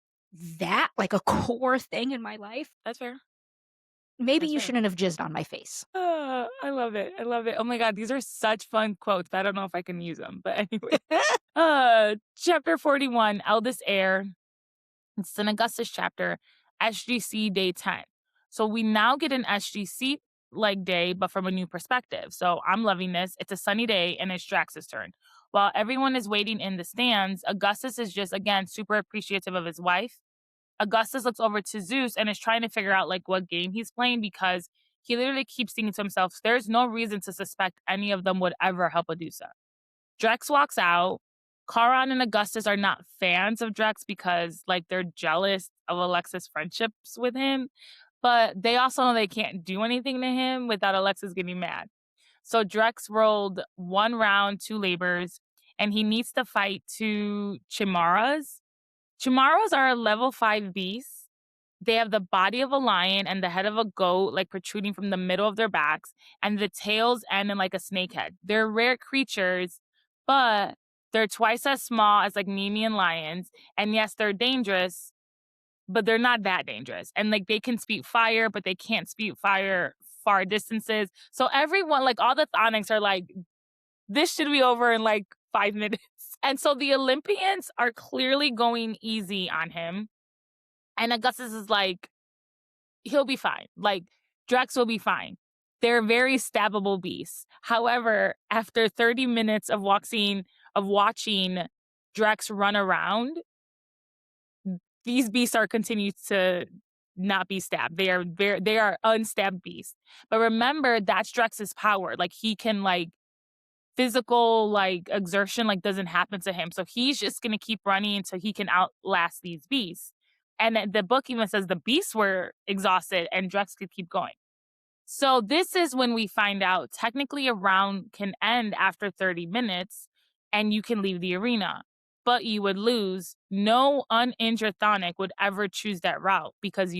that, like, a core thing in my life, That's fair. maybe That's you fair. shouldn't have jizzed on my face. I love it. I love it. Oh my god, these are such fun quotes, but I don't know if I can use them. But anyway. Chapter 41, Eldest Heir. It's an Augustus chapter, SGC day 10. So we now get an SGC like day, but from a new perspective. So I'm loving this. It's a sunny day and it's Drax's turn. While everyone is waiting in the stands, Augustus is just again super appreciative of his wife. Augustus looks over to Zeus and is trying to figure out like what game he's playing because he literally keeps thinking to himself, there's no reason to suspect any of them would ever help Adusa. Drex walks out. Charon and Augustus are not fans of Drex because like they're jealous of Alexis' friendships with him, but they also know they can't do anything to him without Alexis getting mad. So Drex rolled 1 round, 2 labors, and he needs to fight 2 Chimaras. Chimaras are a level 5 beast. They have the body of a lion and the head of a goat, like protruding from the middle of their backs, and the tails end in like a snake head. They're rare creatures, but they're twice as small as like Nemean lions. And yes, they're dangerous, but they're not that dangerous. And like they can speak fire, but they can't speak fire far distances. So everyone, like all the Thonics are like, this should be over in like 5 minutes. And so the Olympians are clearly going easy on him. And Augustus is like, he'll be fine. Like, Drax will be fine. They're very stabbable beasts. However, after 30 minutes of watching Drax run around, these beasts are continued to not be stabbed. They are unstabbed beasts. But remember, that's Drax's power. Like he can like physical like exertion like doesn't happen to him. So he's just gonna keep running until he can outlast these beasts. And the book even says the beasts were exhausted and Drex could keep going. So this is when we find out technically a round can end after 30 minutes and you can leave the arena, but you would lose. No uninjured Thonic would ever choose that route because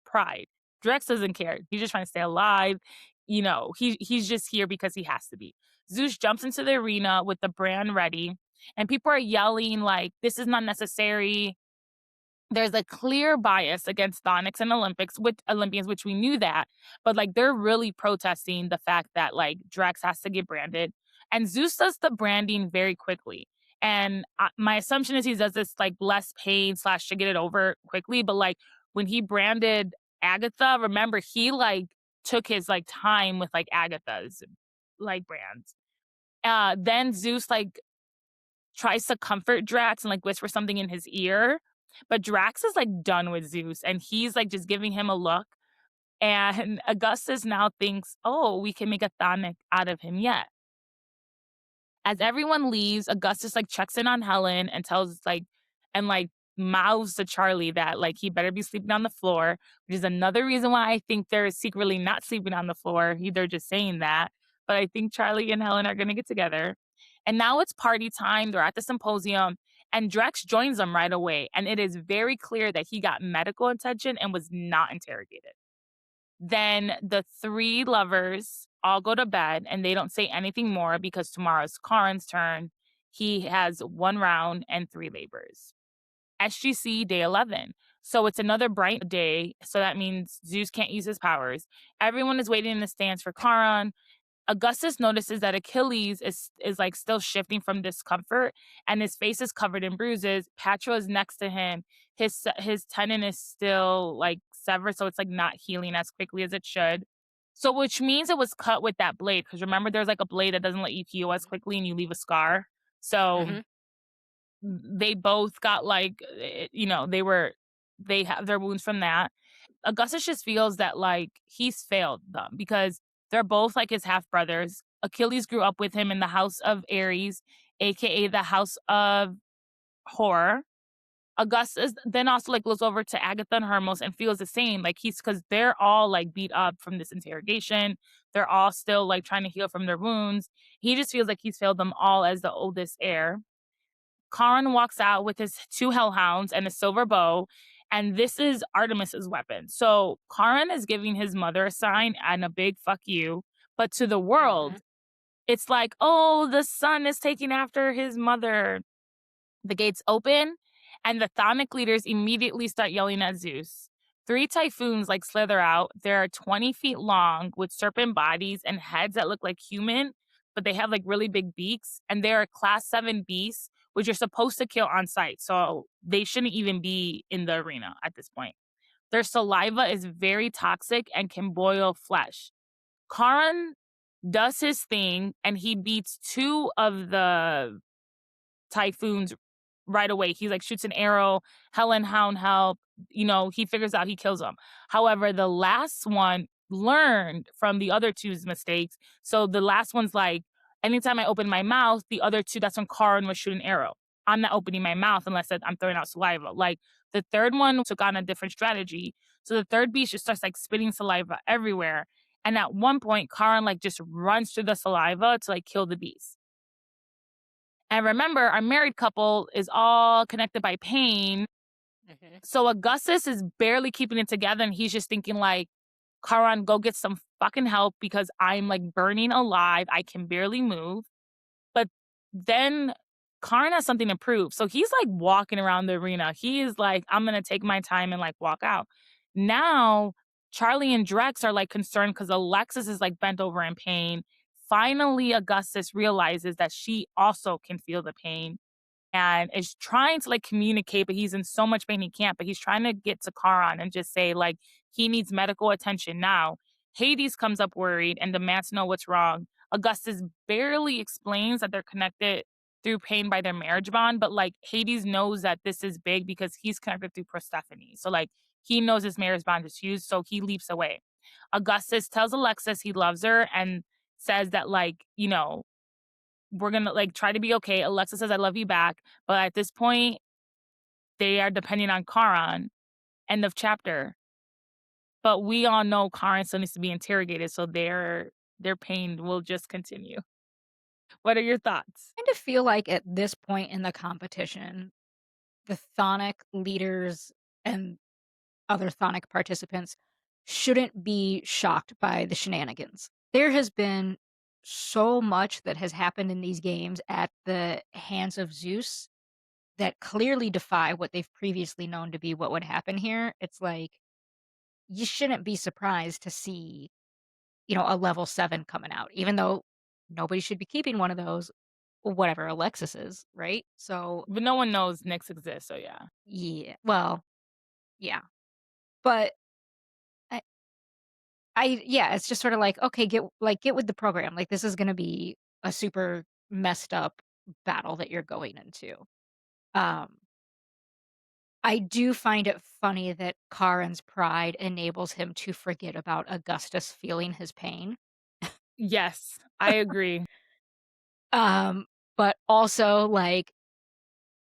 pride. Drex doesn't care. He's just trying to stay alive. He's just here because he has to be. Zeus jumps into the arena with the brand ready, and people are yelling like this is not necessary. There's a clear bias against Thonics and Olympians, which we knew that, but like they're really protesting the fact that like Drax has to get branded, and Zeus does the branding very quickly. And my assumption is he does this like less pain slash to get it over quickly. But like when he branded Agatha, remember he like took his like time with like Agatha's like brands. Then Zeus like tries to comfort Drax and like whisper something in his ear. But Drax is like done with Zeus and he's like just giving him a look. And Augustus now thinks, oh, we can make a Thonic out of him yet. As everyone leaves, Augustus like checks in on Helen and tells like mouths to Charlie that like he better be sleeping on the floor, which is another reason why I think they're secretly not sleeping on the floor. They're just saying that. But I think Charlie and Helen are gonna get together. And now it's party time. They're at the symposium. And Drex joins them right away. And it is very clear that he got medical attention and was not interrogated. Then the 3 lovers all go to bed and they don't say anything more because tomorrow's Karin's turn. He has 1 round and 3 labors. SGC day 11. So it's another bright day. So that means Zeus can't use his powers. Everyone is waiting in the stands for Charon. Augustus notices that Achilles is like still shifting from discomfort and his face is covered in bruises. Patro is next to him. His tendon is still like severed, so it's like not healing as quickly as it should. So which means it was cut with that blade because remember there's like a blade that doesn't let you heal as quickly and you leave a scar. So Mhm. they both got like they have their wounds from that. Augustus just feels that like he's failed them because they're both like his half brothers. Achilles grew up with him in the house of Ares, aka the house of horror. Augustus then also like looks over to Agatha and Hermos and feels the same. Like he's because they're all like beat up from this interrogation. They're all still like trying to heal from their wounds. He just feels like he's failed them all as the oldest heir. Charon walks out with his 2 hellhounds and a silver bow, and this is Artemis's weapon. So Charon is giving his mother a sign and a big fuck you, but to the world, Mhm. it's like, oh, the son is taking after his mother. The gates open, and the Chthonic leaders immediately start yelling at Zeus. Three typhoons like slither out. They're 20 feet long with serpent bodies and heads that look like human, but they have like really big beaks. And they're class 7 beasts, which you're supposed to kill on sight. So they shouldn't even be in the arena at this point. Their saliva is very toxic and can boil flesh. Charon does his thing and he beats two of the typhoons right away. He like shoots an arrow, Hell and Hound help, he figures out he kills them. However, the last one learned from the other two's mistakes. So the last one's like, anytime I open my mouth, the other two, that's when Karin was shooting an arrow. I'm not opening my mouth unless I'm throwing out saliva. Like the third one took on a different strategy. So the third beast just starts like spitting saliva everywhere. And at one point, Karin like just runs through the saliva to like kill the beast. And remember, our married couple is all connected by pain. Mhm. So Augustus is barely keeping it together and he's just thinking like, Charon, go get some fucking help because I'm like burning alive. I can barely move. But then Charon has something to prove. So he's like walking around the arena. He is like, I'm gonna take my time and like walk out. Now Charlie and Drex are like concerned because Alexis is like bent over in pain. Finally, Augustus realizes that she also can feel the pain and is trying to like communicate, but he's in so much pain he can't. But he's trying to get to Charon and just say like he needs medical attention now. Hades comes up worried and demands to know what's wrong. Augustus barely explains that they're connected through pain by their marriage bond, but like Hades knows that this is big because he's connected through Persephone. So like he knows his marriage bond is huge, so he leaps away. Augustus tells Alexis he loves her and says that like, we're gonna like try to be okay. Alexa says I love you back, but at this point, they are depending on Charon. End of chapter. But we all know Charon still needs to be interrogated, so their pain will just continue. What are your thoughts? Kind of feel like at this point in the competition, the Chthonic leaders and other Chthonic participants shouldn't be shocked by the shenanigans. There has been so much that has happened in these games at the hands of Zeus that clearly defy what they've previously known to be what would happen here. It's like you shouldn't be surprised to see, a level 7 coming out, even though nobody should be keeping one of those, whatever Alexis is, right? So, But no one knows Nyx exists, so yeah. yeah, well, yeah. But I yeah, it's just sort of like, okay, get with the program. Like this is going to be a super messed up battle that you're going into. Um I do find it funny that Karin's pride enables him to forget about Augustus feeling his pain. Yes, I agree. Um, but also like,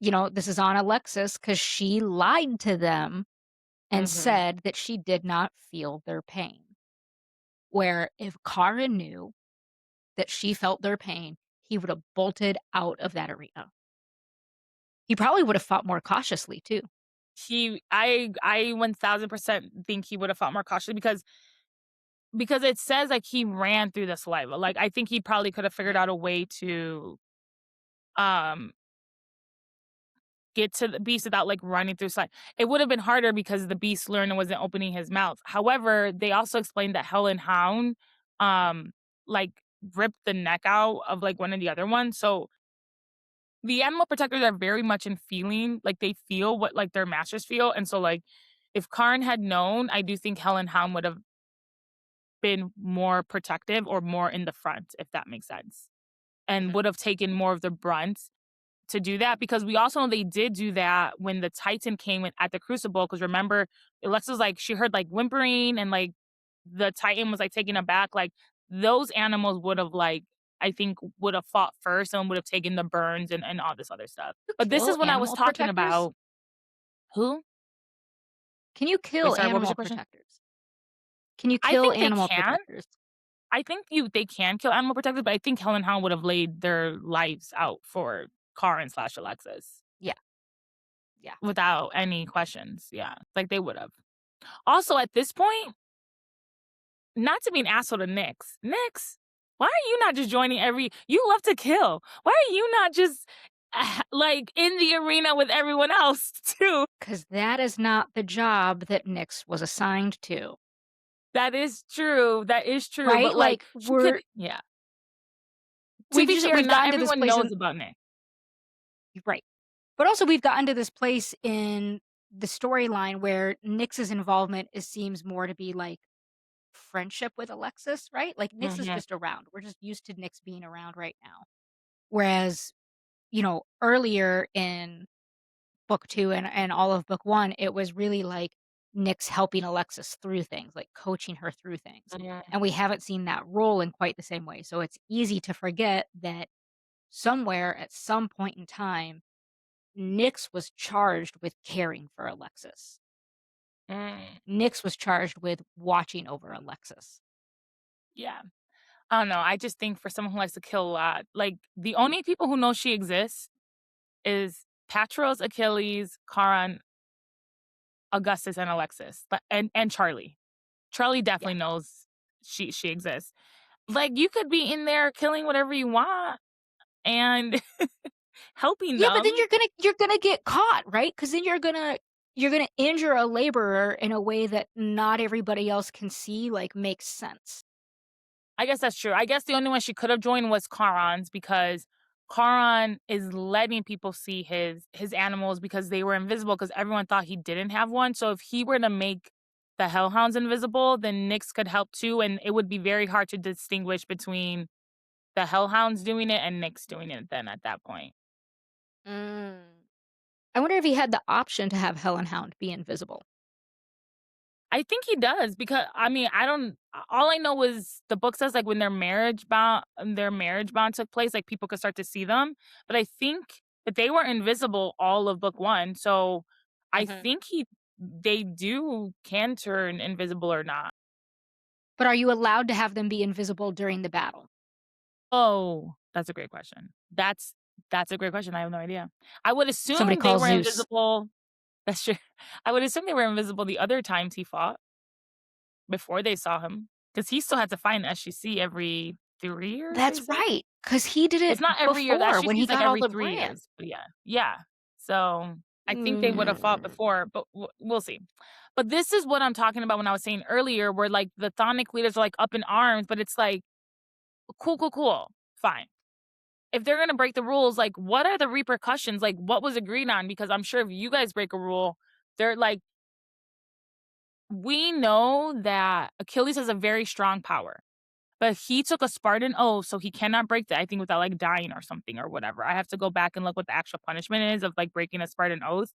this is on Alexis because she lied to them and Mhm. said that she did not feel their pain. Where if Karin knew that she felt their pain, he would have bolted out of that arena. He probably would have fought more cautiously too. I 1000% think he would have fought more cautiously because it says like he ran through the saliva. Like I think he probably could have figured Yeah. out a way to um get to the beast without like running through slime. It would have been harder because the beast learned and wasn't opening his mouth. However, they also explained that Hell and Hound um like ripped the neck out of like one of the other ones. So the animal protectors are very much in feeling, like they feel what like their masters feel. And so like if Karn had known, I do think Hell and Hound would have been more protective or more in the front, if that makes sense. And Mhm. would have taken more of the brunt to do that because we also know they did do that when the Titan came in at the Crucible. Because remember, Alexa's like she heard like whimpering and like the Titan was like taken aback. Like those animals would have like I think would have fought first and would have taken the burns and all this other stuff. You But this kill is when I was animal talking protectors? about who? Can you Wait, kill sorry, what was animal your question? protectors? Can you I kill think they animal can. protectors? I think they can kill animal protectors, but I think Helen Hound would have laid their lives out for Karin slash Alexis Yeah, yeah. without any questions. Yeah, like they would have. Also, at this point, not to be an asshole to Nyx. Nyx, why are you not just joining every? You love to kill. Why are you not just? like, in the arena with everyone else too. Because that is not the job that Nyx was assigned to, That is true, right? but, like, Like, she could yeah. To be fair, we've not gotten to this everyone place knows in about Nick. right. But also we've gotten to this place in the storyline where Nyx's involvement seems more to be like friendship with Alexis, right? Like Nyx is Mhm, just around. We're just used to Nyx being around right now. Whereas, earlier in book 2 and all of book 1, it was really like Nyx helping Alexis through things, like coaching her through things. mhm, And we haven't seen that role in quite the same way. So it's easy to forget that somewhere at some point in time, Nyx was charged with caring for Alexis. mm, Nyx was charged with watching over Alexis. yeah. I don't know, I just think for someone who likes to kill a lot, like, the only people who know she exists is Patros, Achilles, Charon, Augustus, and Alexis, but and Charlie. Charlie Yeah. definitely knows she exists. Like, you could be in there killing whatever you want and helping Yeah, but then them. you're gonna get caught, right? Because then you're gonna injure a laborer in a way that not everybody else can see, like, makes sense. I guess that's true. I guess the only one she could have joined was Charon's because Charon is letting people see his animals because they were invisible because everyone thought he didn't have one. So if he were to make the hellhounds invisible, then Nyx could help too, and it would be very hard to distinguish between the hellhounds doing it and Nyx doing it then at that point. Mm. I wonder if he had the option to have Hell and Hound be invisible. I think he does because I mean, I don't all I know is the book says, like, when their marriage bond took place, like, people could start to see them, but I think that they were invisible all of book 1, so I Mhm. think they do can turn invisible or not. But are you allowed to have them be invisible during the battle? Oh, that's a great question. That's a great question, I have no idea. I would Somebody assume they call were Zeus. invisible that's true. I would assume they were invisible the other times he fought. Before they saw him, because he still had to find SGC every 3 years, they That's said? right, because he did it It's not every year, the before when SGC he is, like, got all every the 3 brands. years, but yeah. Yeah. So, I think they would have fought Mm. before, but we'll see. But this is what I'm talking about when I was saying earlier where, like, the Thonic leaders are, like, up in arms, but it's like, "Cool, cool, cool. Fine." If they're gonna break the rules, like, what are the repercussions? Like, what was agreed on? Because I'm sure if you guys break a rule, they're like we know that Achilles has a very strong power. But he took a Spartan oath, so he cannot break that, I think, without, like, dying or something or whatever. I have to go back and look what the actual punishment is of, like, breaking a Spartan oath.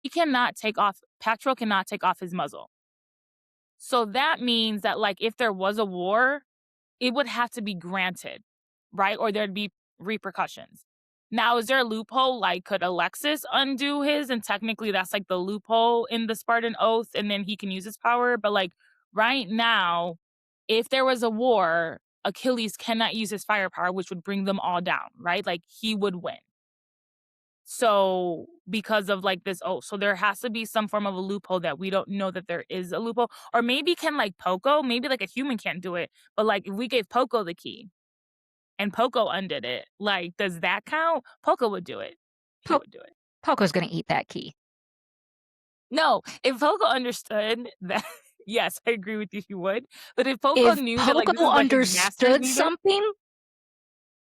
He cannot take off Patro cannot take off his muzzle. So that means that, like, if there was a war, it would have to be granted, right? Or there'd be repercussions. Now, is there a loophole? Like, could Alexis undo his? And technically, that's like the loophole in the Spartan Oath, and then he can use his power. But, like, right now, if there was a war, Achilles cannot use his firepower, which would bring them all down, right? Like, he would win. So, because of like this oath, so there has to be some form of a loophole that we don't know that there is a loophole. Or maybe can like Poco, maybe like a human can't do it, but like if we gave Poco the key, and Poco undid it. Like, does that count? Poco would do it. He Po would do it. Poco's gonna eat that key. No, if Poco understood that, yes, I agree with you, he would. But if Poco If knew that, like, this Poco is what his masters understood needed, something,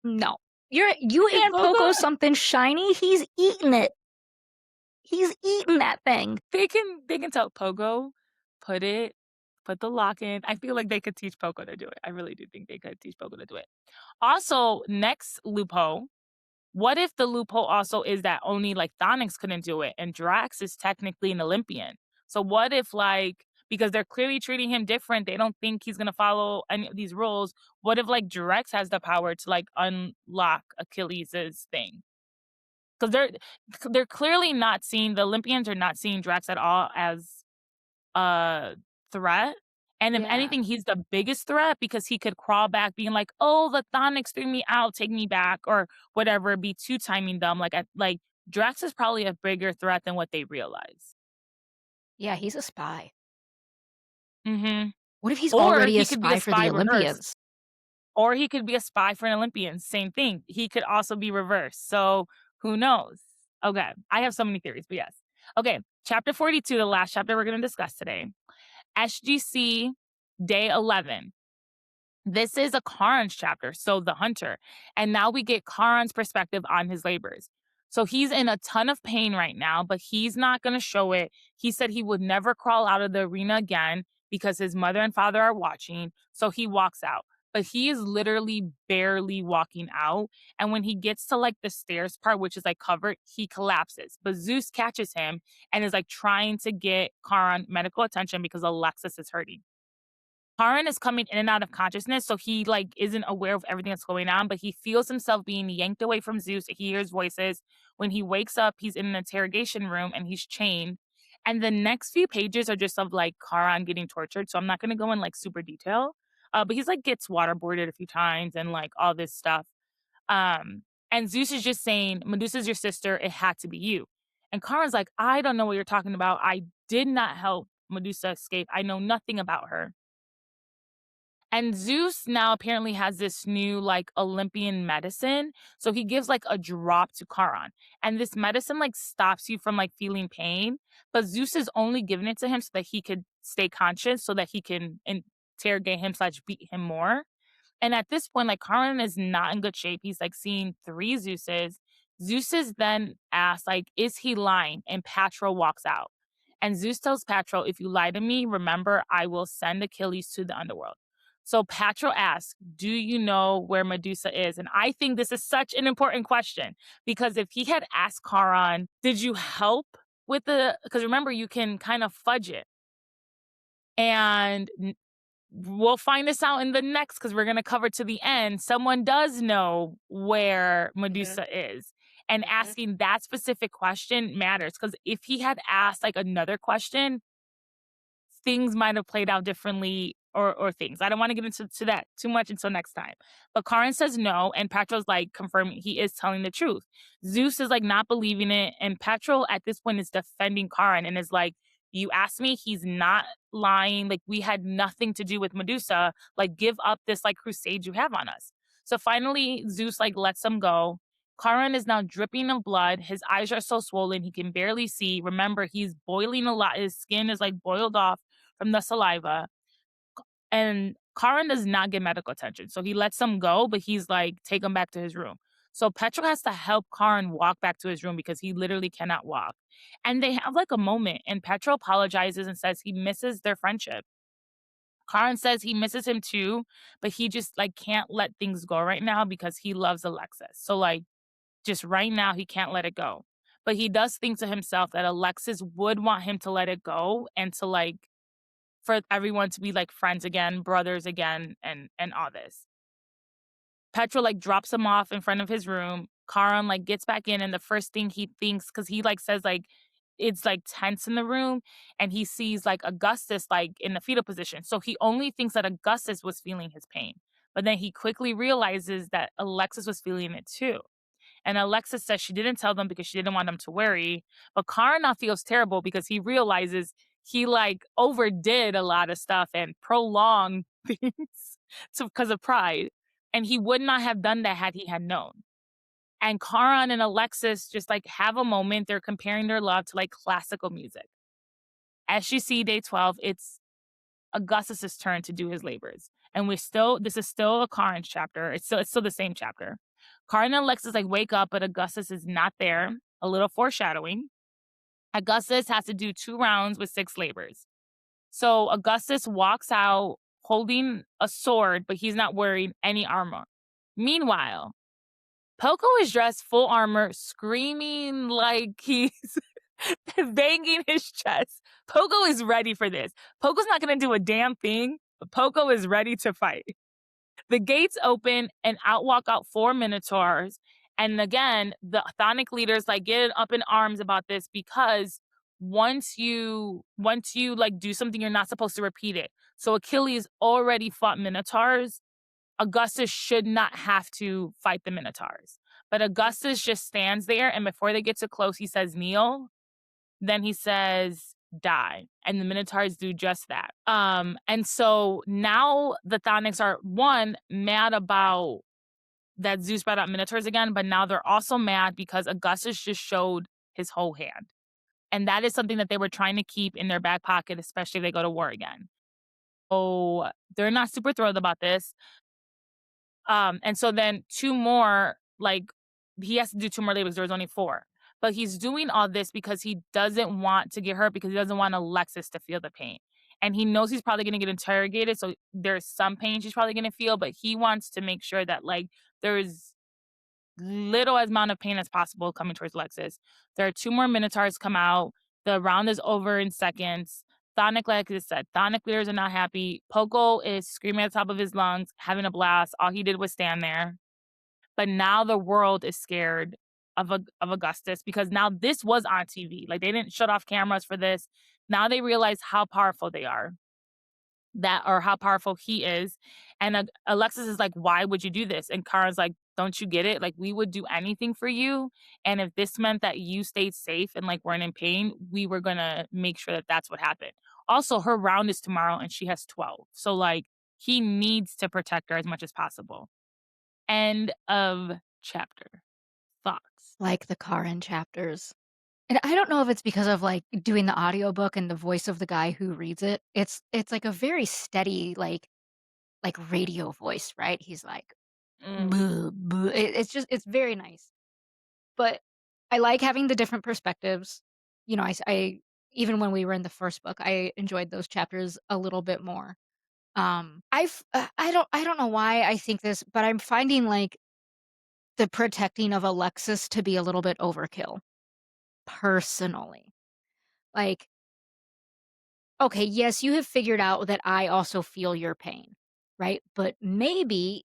no. You if hand Poco, Poco something shiny, he's eating it. He's eating that thing. they can tell Pogo, put it, put the lock in. I feel like they could teach Poco to do it. I really do think they could teach Poco to do it. Also, next loophole. What if the loophole also is that only, like, Thonix couldn't do it, and Drax is technically an Olympian? So what if, like because they're clearly treating him different, they don't think he's gonna follow any of these rules, what if, like, Drax has the power to, like, unlock Achilles's thing? Because they're clearly not seeing the Olympians are not seeing Drax at all as a threat, and if Yeah. anything, he's the biggest threat because he could crawl back being like, "Oh, the Thonix threw me out, take me back," or whatever, be two-timing them, like, Drax is probably a bigger threat than what they realize. Yeah, he's a spy. Mhm. What if he's Or already a he could be a spy for spy the reversed, Olympians? or he could be a spy for an Olympian, same thing. He could also be reversed, so Who knows? Okay, I have so many theories, but yes. Okay, chapter 42, the last chapter we're gonna discuss today. SGC day 11. This is a Khan's chapter, so the hunter. And now we get Khan's perspective on his labors. So he's in a ton of pain right now, but he's not going to show it. He said he would never crawl out of the arena again because his mother and father are watching. So he walks out. But he is literally barely walking out. And when he gets to like the stairs part, which is like covered, he collapses. But Zeus catches him and is like trying to get Khan medical attention because Alexis is hurting. Karan is coming in and out of consciousness, so he like isn't aware of everything that's going on, but he feels himself being yanked away from Zeus. He hears voices. When he wakes up, he's in an interrogation room and he's chained. And the next few pages are just of like Karan getting tortured. So I'm not gonna go in like super detail. But he's like gets waterboarded a few times and like all this stuff. And Zeus is just saying, Medusa's your sister, it had to be you. And Karan's like, I don't know what you're talking about. I did not help Medusa escape. I know nothing about her. And Zeus now apparently has this new like Olympian medicine. So he gives like a drop to Charon. And this medicine like stops you from like feeling pain. But Zeus is only giving it to him so that he could stay conscious so that he can interrogate him slash beat him more. And at this point, like Charon is not in good shape. He's like seeing three Zeuses. Zeus then asks, like, is he lying? And Patro walks out. And Zeus tells Patro, if you lie to me, remember, I will send Achilles to the underworld. So Patro asks, do you know where Medusa is? And I think this is such an important question because if he had asked Charon, did you help with because remember, you can kind of fudge it. And we'll find this out in the next because we're going to cover to the end. Someone does know where Mhm, Medusa is. And mhm. asking that specific question matters because if he had asked like another question, things might have played out differently or things. I don't want to get into that too much until next time. But Karin says no, and Patro's like confirming he is telling the truth. Zeus is like not believing it, and Patro at this point is defending Karin and is like, you asked me, he's not lying. Like, we had nothing to do with Medusa. Like, give up this like crusade you have on us. So finally, Zeus like lets him go. Karan is now dripping of blood. His eyes are so swollen he can barely see. Remember, he's boiling a lot. His skin is like boiled off from the saliva. And Karan does not get medical attention. So he lets him go, but he's like, take him back to his room. So Petro has to help Karan walk back to his room because he literally cannot walk. And they have like a moment, and Petro apologizes and says he misses their friendship. Karan says he misses him too, but he just like can't let things go right now because he loves Alexis. So like just right now he can't let it go. But he does think to himself that Alexis would want him to let it go and to like for everyone to be like friends again, brothers again, and all this. Petro like drops him off in front of his room. Karan like gets back in, and the first thing he thinks, because he like says like it's like tense in the room, and he sees like Augustus like in the fetal position. So he only thinks that Augustus was feeling his pain. But then he quickly realizes that Alexis was feeling it too. And Alexis says she didn't tell them because she didn't want them to worry. But Karan now feels terrible because he realizes he like overdid a lot of stuff and prolonged things because of pride. And he would not have done that had he had known. And Karan and Alexis just like have a moment. They're comparing their love to like classical music. As you see, day 12, it's Augustus's turn to do his labors. And this is still a Karan's chapter. It's still the same chapter. Karan and Alexis like wake up, but Augustus is not there. A little foreshadowing. Augustus has to do 2 rounds with 6 labors. So Augustus walks out holding a sword, but he's not wearing any armor. Meanwhile, Poco is dressed full armor, screaming like he's banging his chest. Poco is ready for this. Poco's not going to do a damn thing, but Poco is ready to fight. The gates open and out walk out 4 minotaurs. And again, the Chthonic leaders like get up in arms about this because once you like do something, you're not supposed to repeat it. So Achilles already fought minotaurs. Augustus should not have to fight the minotaurs. But Augustus just stands there, and before they get too close, he says, kneel. Then he says, die. And the Minotaurs do just that. And so now the Chthonics are, one, mad about that Zeus brought out Minotaurs again, but now they're also mad because Augustus just showed his whole hand. And that is something that they were trying to keep in their back pocket, especially if they go to war again. Oh, they're not super thrilled about this. And so then 2 more, like, he has to do 2 more labors, there was only 4. But he's doing all this because he doesn't want to get hurt because he doesn't want Alexis to feel the pain. And he knows he's probably gonna get interrogated, so there's some pain she's probably gonna feel, but he wants to make sure that, like, there's little amount of pain as possible coming towards Alexis. There are 2 more Minotaurs come out. The round is over in seconds. Thonic, like I said, Thonic leaders are not happy. Poco is screaming at the top of his lungs, having a blast. All he did was stand there. But now the world is scared of Augustus because now this was on TV. Like they didn't shut off cameras for this. Now they realize how powerful they are, that or how powerful he is. And Alexis is like, "Why would you do this?" And Kara's like, "Don't you get it? Like we would do anything for you, and if this meant that you stayed safe and like weren't in pain, we were gonna make sure that that's what happened." Also, her round is tomorrow, and she has 12, so like he needs to protect her as much as possible. End of chapter. Thoughts? Like the Karen chapters. And I don't know if it's because of, like, doing the audiobook and the voice of the guy who reads it. It's like a very steady, like radio voice, right? He's like, Mm, "Boo, boo." It's just it's very nice. But I like having the different perspectives. You know, I even when we were in the first book, I enjoyed those chapters a little bit more. I don't know why I think this, but I'm finding, like, the protecting of Alexis to be a little bit overkill, personally. Like, okay, yes, you have figured out that I also feel your pain, right? But maybe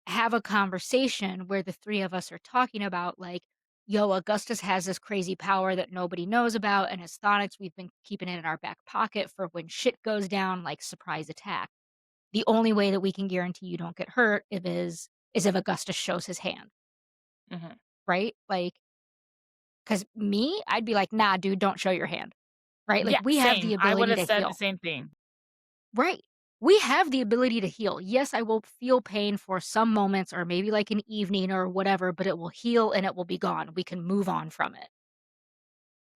have a conversation where the 3 of us are talking about, like, "Yo, Augustus has this crazy power that nobody knows about, and as Sonics, we've been keeping it in our back pocket for when shit goes down, like surprise attack. The only way that we can guarantee you don't get hurt is if Augustus shows his hand," mhm. right? Like, because me, I'd be like, "Nah, dude, don't show your hand," right? Like, Yeah, we have the same. I would ability have to said the heal. same thing. Right. We have the ability to heal. Yes, I will feel pain for some moments or maybe like an evening or whatever, but it will heal and it will be gone. We can move on from it.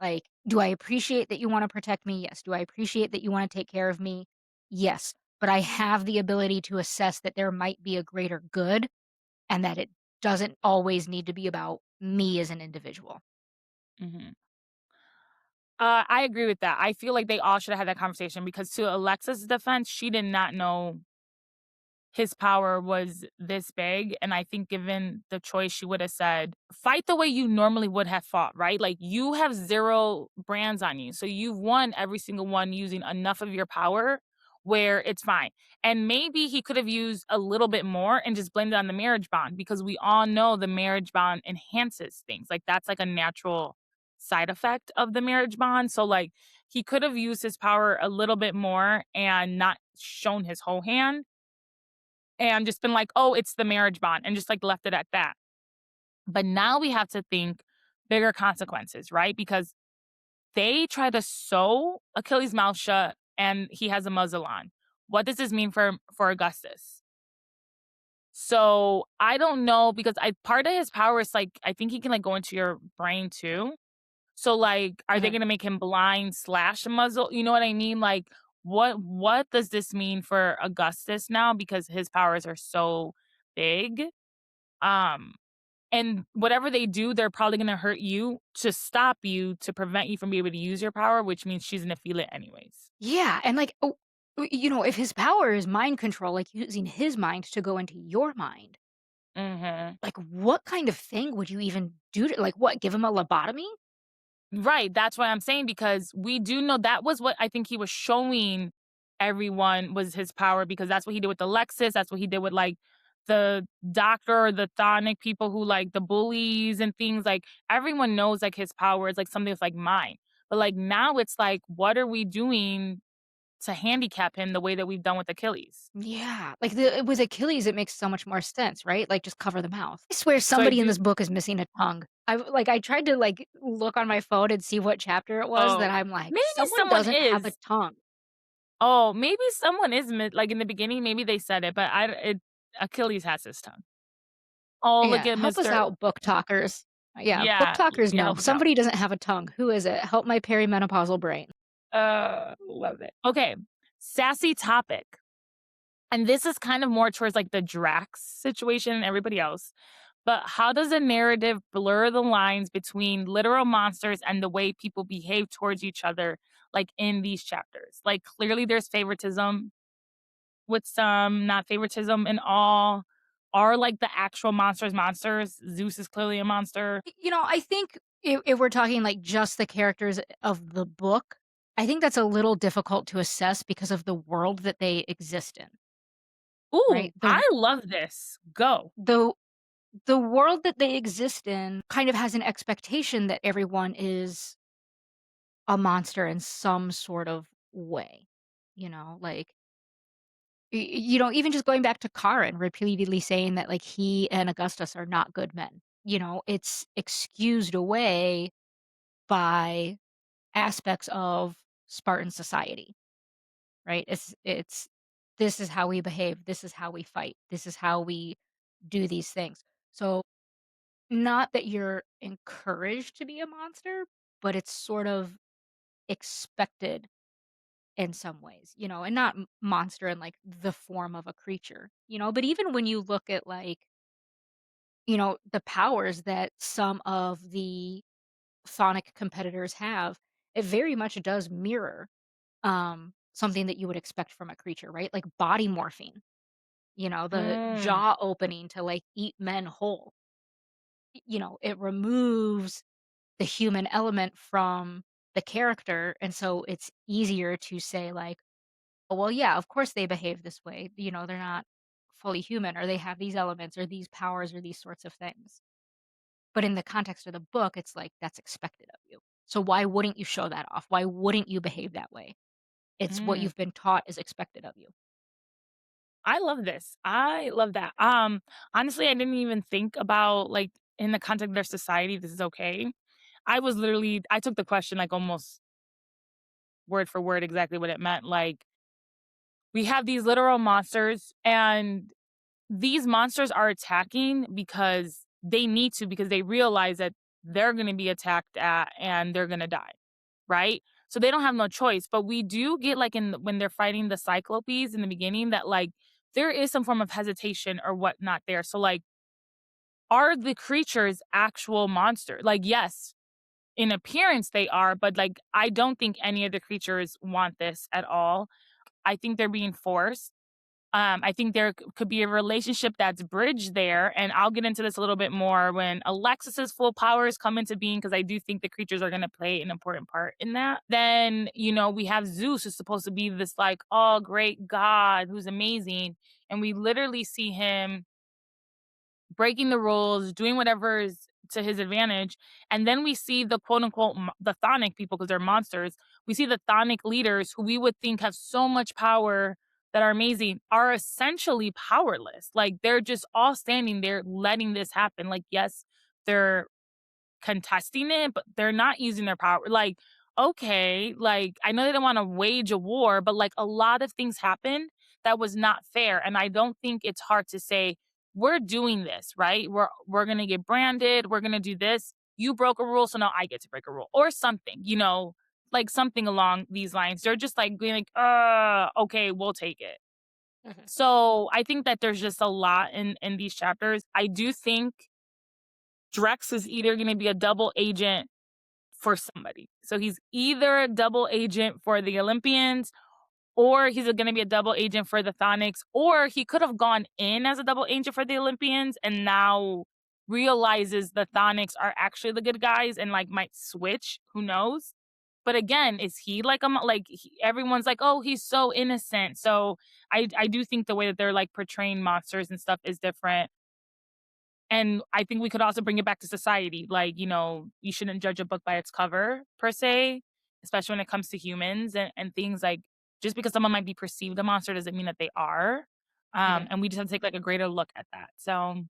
Like, do I appreciate that you want to protect me? Yes. Do I appreciate that you want to take care of me? Yes. But I have the ability to assess that there might be a greater good and that it doesn't always need to be about me as an individual. Mhm. I agree with that. I feel like they all should have had that conversation because to Alexa's defense, she did not know his power was this big, and I think given the choice, she would have said, "Fight the way you normally would have fought," right? Like, you have 0 brands on you, so you've won every single one using enough of your power where it's fine. And maybe he could have used a little bit more and just blamed it on the marriage bond because we all know the marriage bond enhances things, like, that's, like, a natural side effect of the marriage bond, so, like, he could have used his power a little bit more and not shown his whole hand and just been like, "Oh, it's the marriage bond," and just, like, left it at that. But now we have to think bigger consequences, right? Because they try to sew Achilles' mouth shut, and he has a muzzle on. What does this mean for Augustus? So, I don't know because I part of his power is, like, I think he can, like, go into your brain too. So, like, are they Mhm. gonna make him blind slash muzzle? You know what I mean? Like, what does this mean for Augustus now because his powers are so big? Um, and whatever they do, they're probably gonna hurt you to stop you to prevent you from being able to use your power, which means she's gonna feel it anyways. Yeah. And like, oh, you know, if his power is mind control, like using his mind to go into your mind, Mhm. like, what kind of thing would you even do to like, what, give him a lobotomy? Right, that's what I'm saying because we do know that was what I think he was showing everyone was his power because that's what he did with Alexis, that's what he did with, like, the doctor or the Thonic people who, like, the bullies and things, like, everyone knows, like, his power is, like, something that's, like, mine. But, like, now it's like, what are we doing to handicap him the way that we've done with Achilles? Yeah. Like, the with Achilles, it makes so much more sense, right? Like, just cover the mouth. I swear So I somebody in do this book is missing a tongue. I tried to, like, look on my phone and see what chapter it was that oh, I'm like, maybe someone someone doesn't have a is. tongue. Oh, maybe someone is like, in the beginning, maybe they said it, but I it Achilles has his tongue. Oh, look Yeah, at help us Mr. out, book talkers. Yeah, book Yeah, talkers yeah, know. help us out. Somebody doesn't have a tongue. Who is it? Help my perimenopausal brain. Love it. Okay, sassy topic. And this is kind of more towards like the Drax situation and everybody else. But how does a narrative blur the lines between literal monsters and the way people behave towards each other, like in these chapters? Like, clearly there's favoritism with some, not favoritism in all. Are like the actual monsters monsters? Zeus is clearly a monster. I think if we're talking like just the characters of the book, I think that's a little difficult to assess because of the world that they exist in, Ooh, right? I love this. Go. The the world that they exist in kind of has an expectation that everyone is a monster in some sort of way. Like even just going back to Karin repeatedly saying that like he and Augustus are not good men. It's excused away by aspects of Spartan society, right? It's this is how we behave, this is how we fight, this is how we do these things. So not that you're encouraged to be a monster, but it's sort of expected in some ways, and not monster in like the form of a creature, but even when you look at like, the powers that some of the Sonic competitors have, it very much does mirror something that you would expect from a creature, right? Like body morphine, the Mm, jaw opening to like eat men whole. It removes the human element from the character, and so it's easier to say like, "Oh, well, yeah, of course they behave this way. They're not fully human or they have these elements or these powers or these sorts of things." But in the context of the book, it's like that's expected of you. So why wouldn't you show that off? Why wouldn't you behave that way? It's what mm. you've been taught is expected of you. I love this. I love that. Honestly, I didn't even think about like in the context of their society, this is okay. I took the question like almost word for word exactly what it meant. Like, we have these literal monsters, and these monsters are attacking because they need to, because they realize that they're going to be attacked at and they're going to die, right? So they don't have no choice. But we do get like when they're fighting the Cyclopes in the beginning that like there is some form of hesitation or whatnot there. So like, are the creatures actual monster? Like, yes, in appearance they are, but like I don't think any of the creatures want this at all. I think they're being forced. I think there could be a relationship that's bridged there, and I'll get into this a little bit more when Alexis's full powers come into being, because I do think the creatures are going to play an important part in that. Then, we have Zeus, who's supposed to be this like, oh, great god who's amazing, and we literally see him breaking the rules, doing whatever is to his advantage. And then we see the quote unquote the Thonic people, because they're monsters. We see the Thonic leaders who we would think have so much power that are amazing are essentially powerless. Like, they're just all standing there letting this happen. Like, yes, they're contesting it, but they're not using their power. Like, okay, like I know they don't want to wage a war, but like a lot of things happened that was not fair. And I don't think it's hard to say, we're doing this, right? We're gonna get branded, we're gonna do this. You broke a rule, so now I get to break a rule. Or something, like something along these lines. They're just like being like, okay, we'll take it. Mhm. So I think that there's just a lot in these chapters. I do think Drex is either gonna be a double agent for somebody. So he's either a double agent for the Olympians, or he's going to be a double agent for the Thonics, or he could have gone in as a double agent for the Olympians and now realizes the Thonics are actually the good guys and like might switch. Who knows? But again, is he like everyone's like, oh, he's so innocent. So I do think the way that they're like portraying monsters and stuff is different. And I think we could also bring it back to society. Like, you shouldn't judge a book by its cover per se, especially when it comes to humans and things like, just because someone might be perceived a monster doesn't mean that they are. Mhm. And we just have to take like a greater look at that. So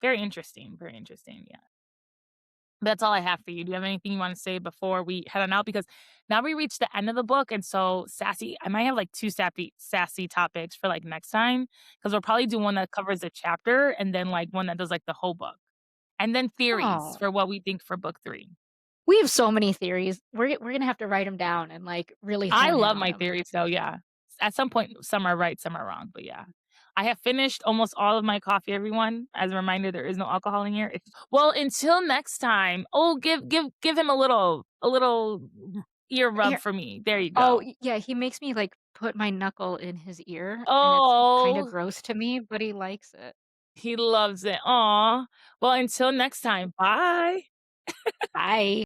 very interesting. Very interesting. Yeah. That's all I have for you. Do you have anything you wanna say before we head on out? Because now we reached the end of the book, and so sassy I might have, like, 2 sassy topics for, like, next time, because 'cause we'll probably do one that covers a chapter and then, like, one that does, like, the whole book. And then theories Oh, for what we think for book 3. we have so many theories. We're gonna have to write them down and, like, really I hone in love on my them. theories, so yeah. At some point, some are right, some are wrong, but yeah. I have finished almost all of my coffee, everyone. As a reminder, there is no alcohol in here. Well, until next time. Oh, give him a little ear rub Here for me. There you oh, go. yeah, he makes me, like, put my knuckle in his ear, and it's kinda Oh, gross to me, but he likes it. he loves it. Aw. Well, until next time. Bye. Bye.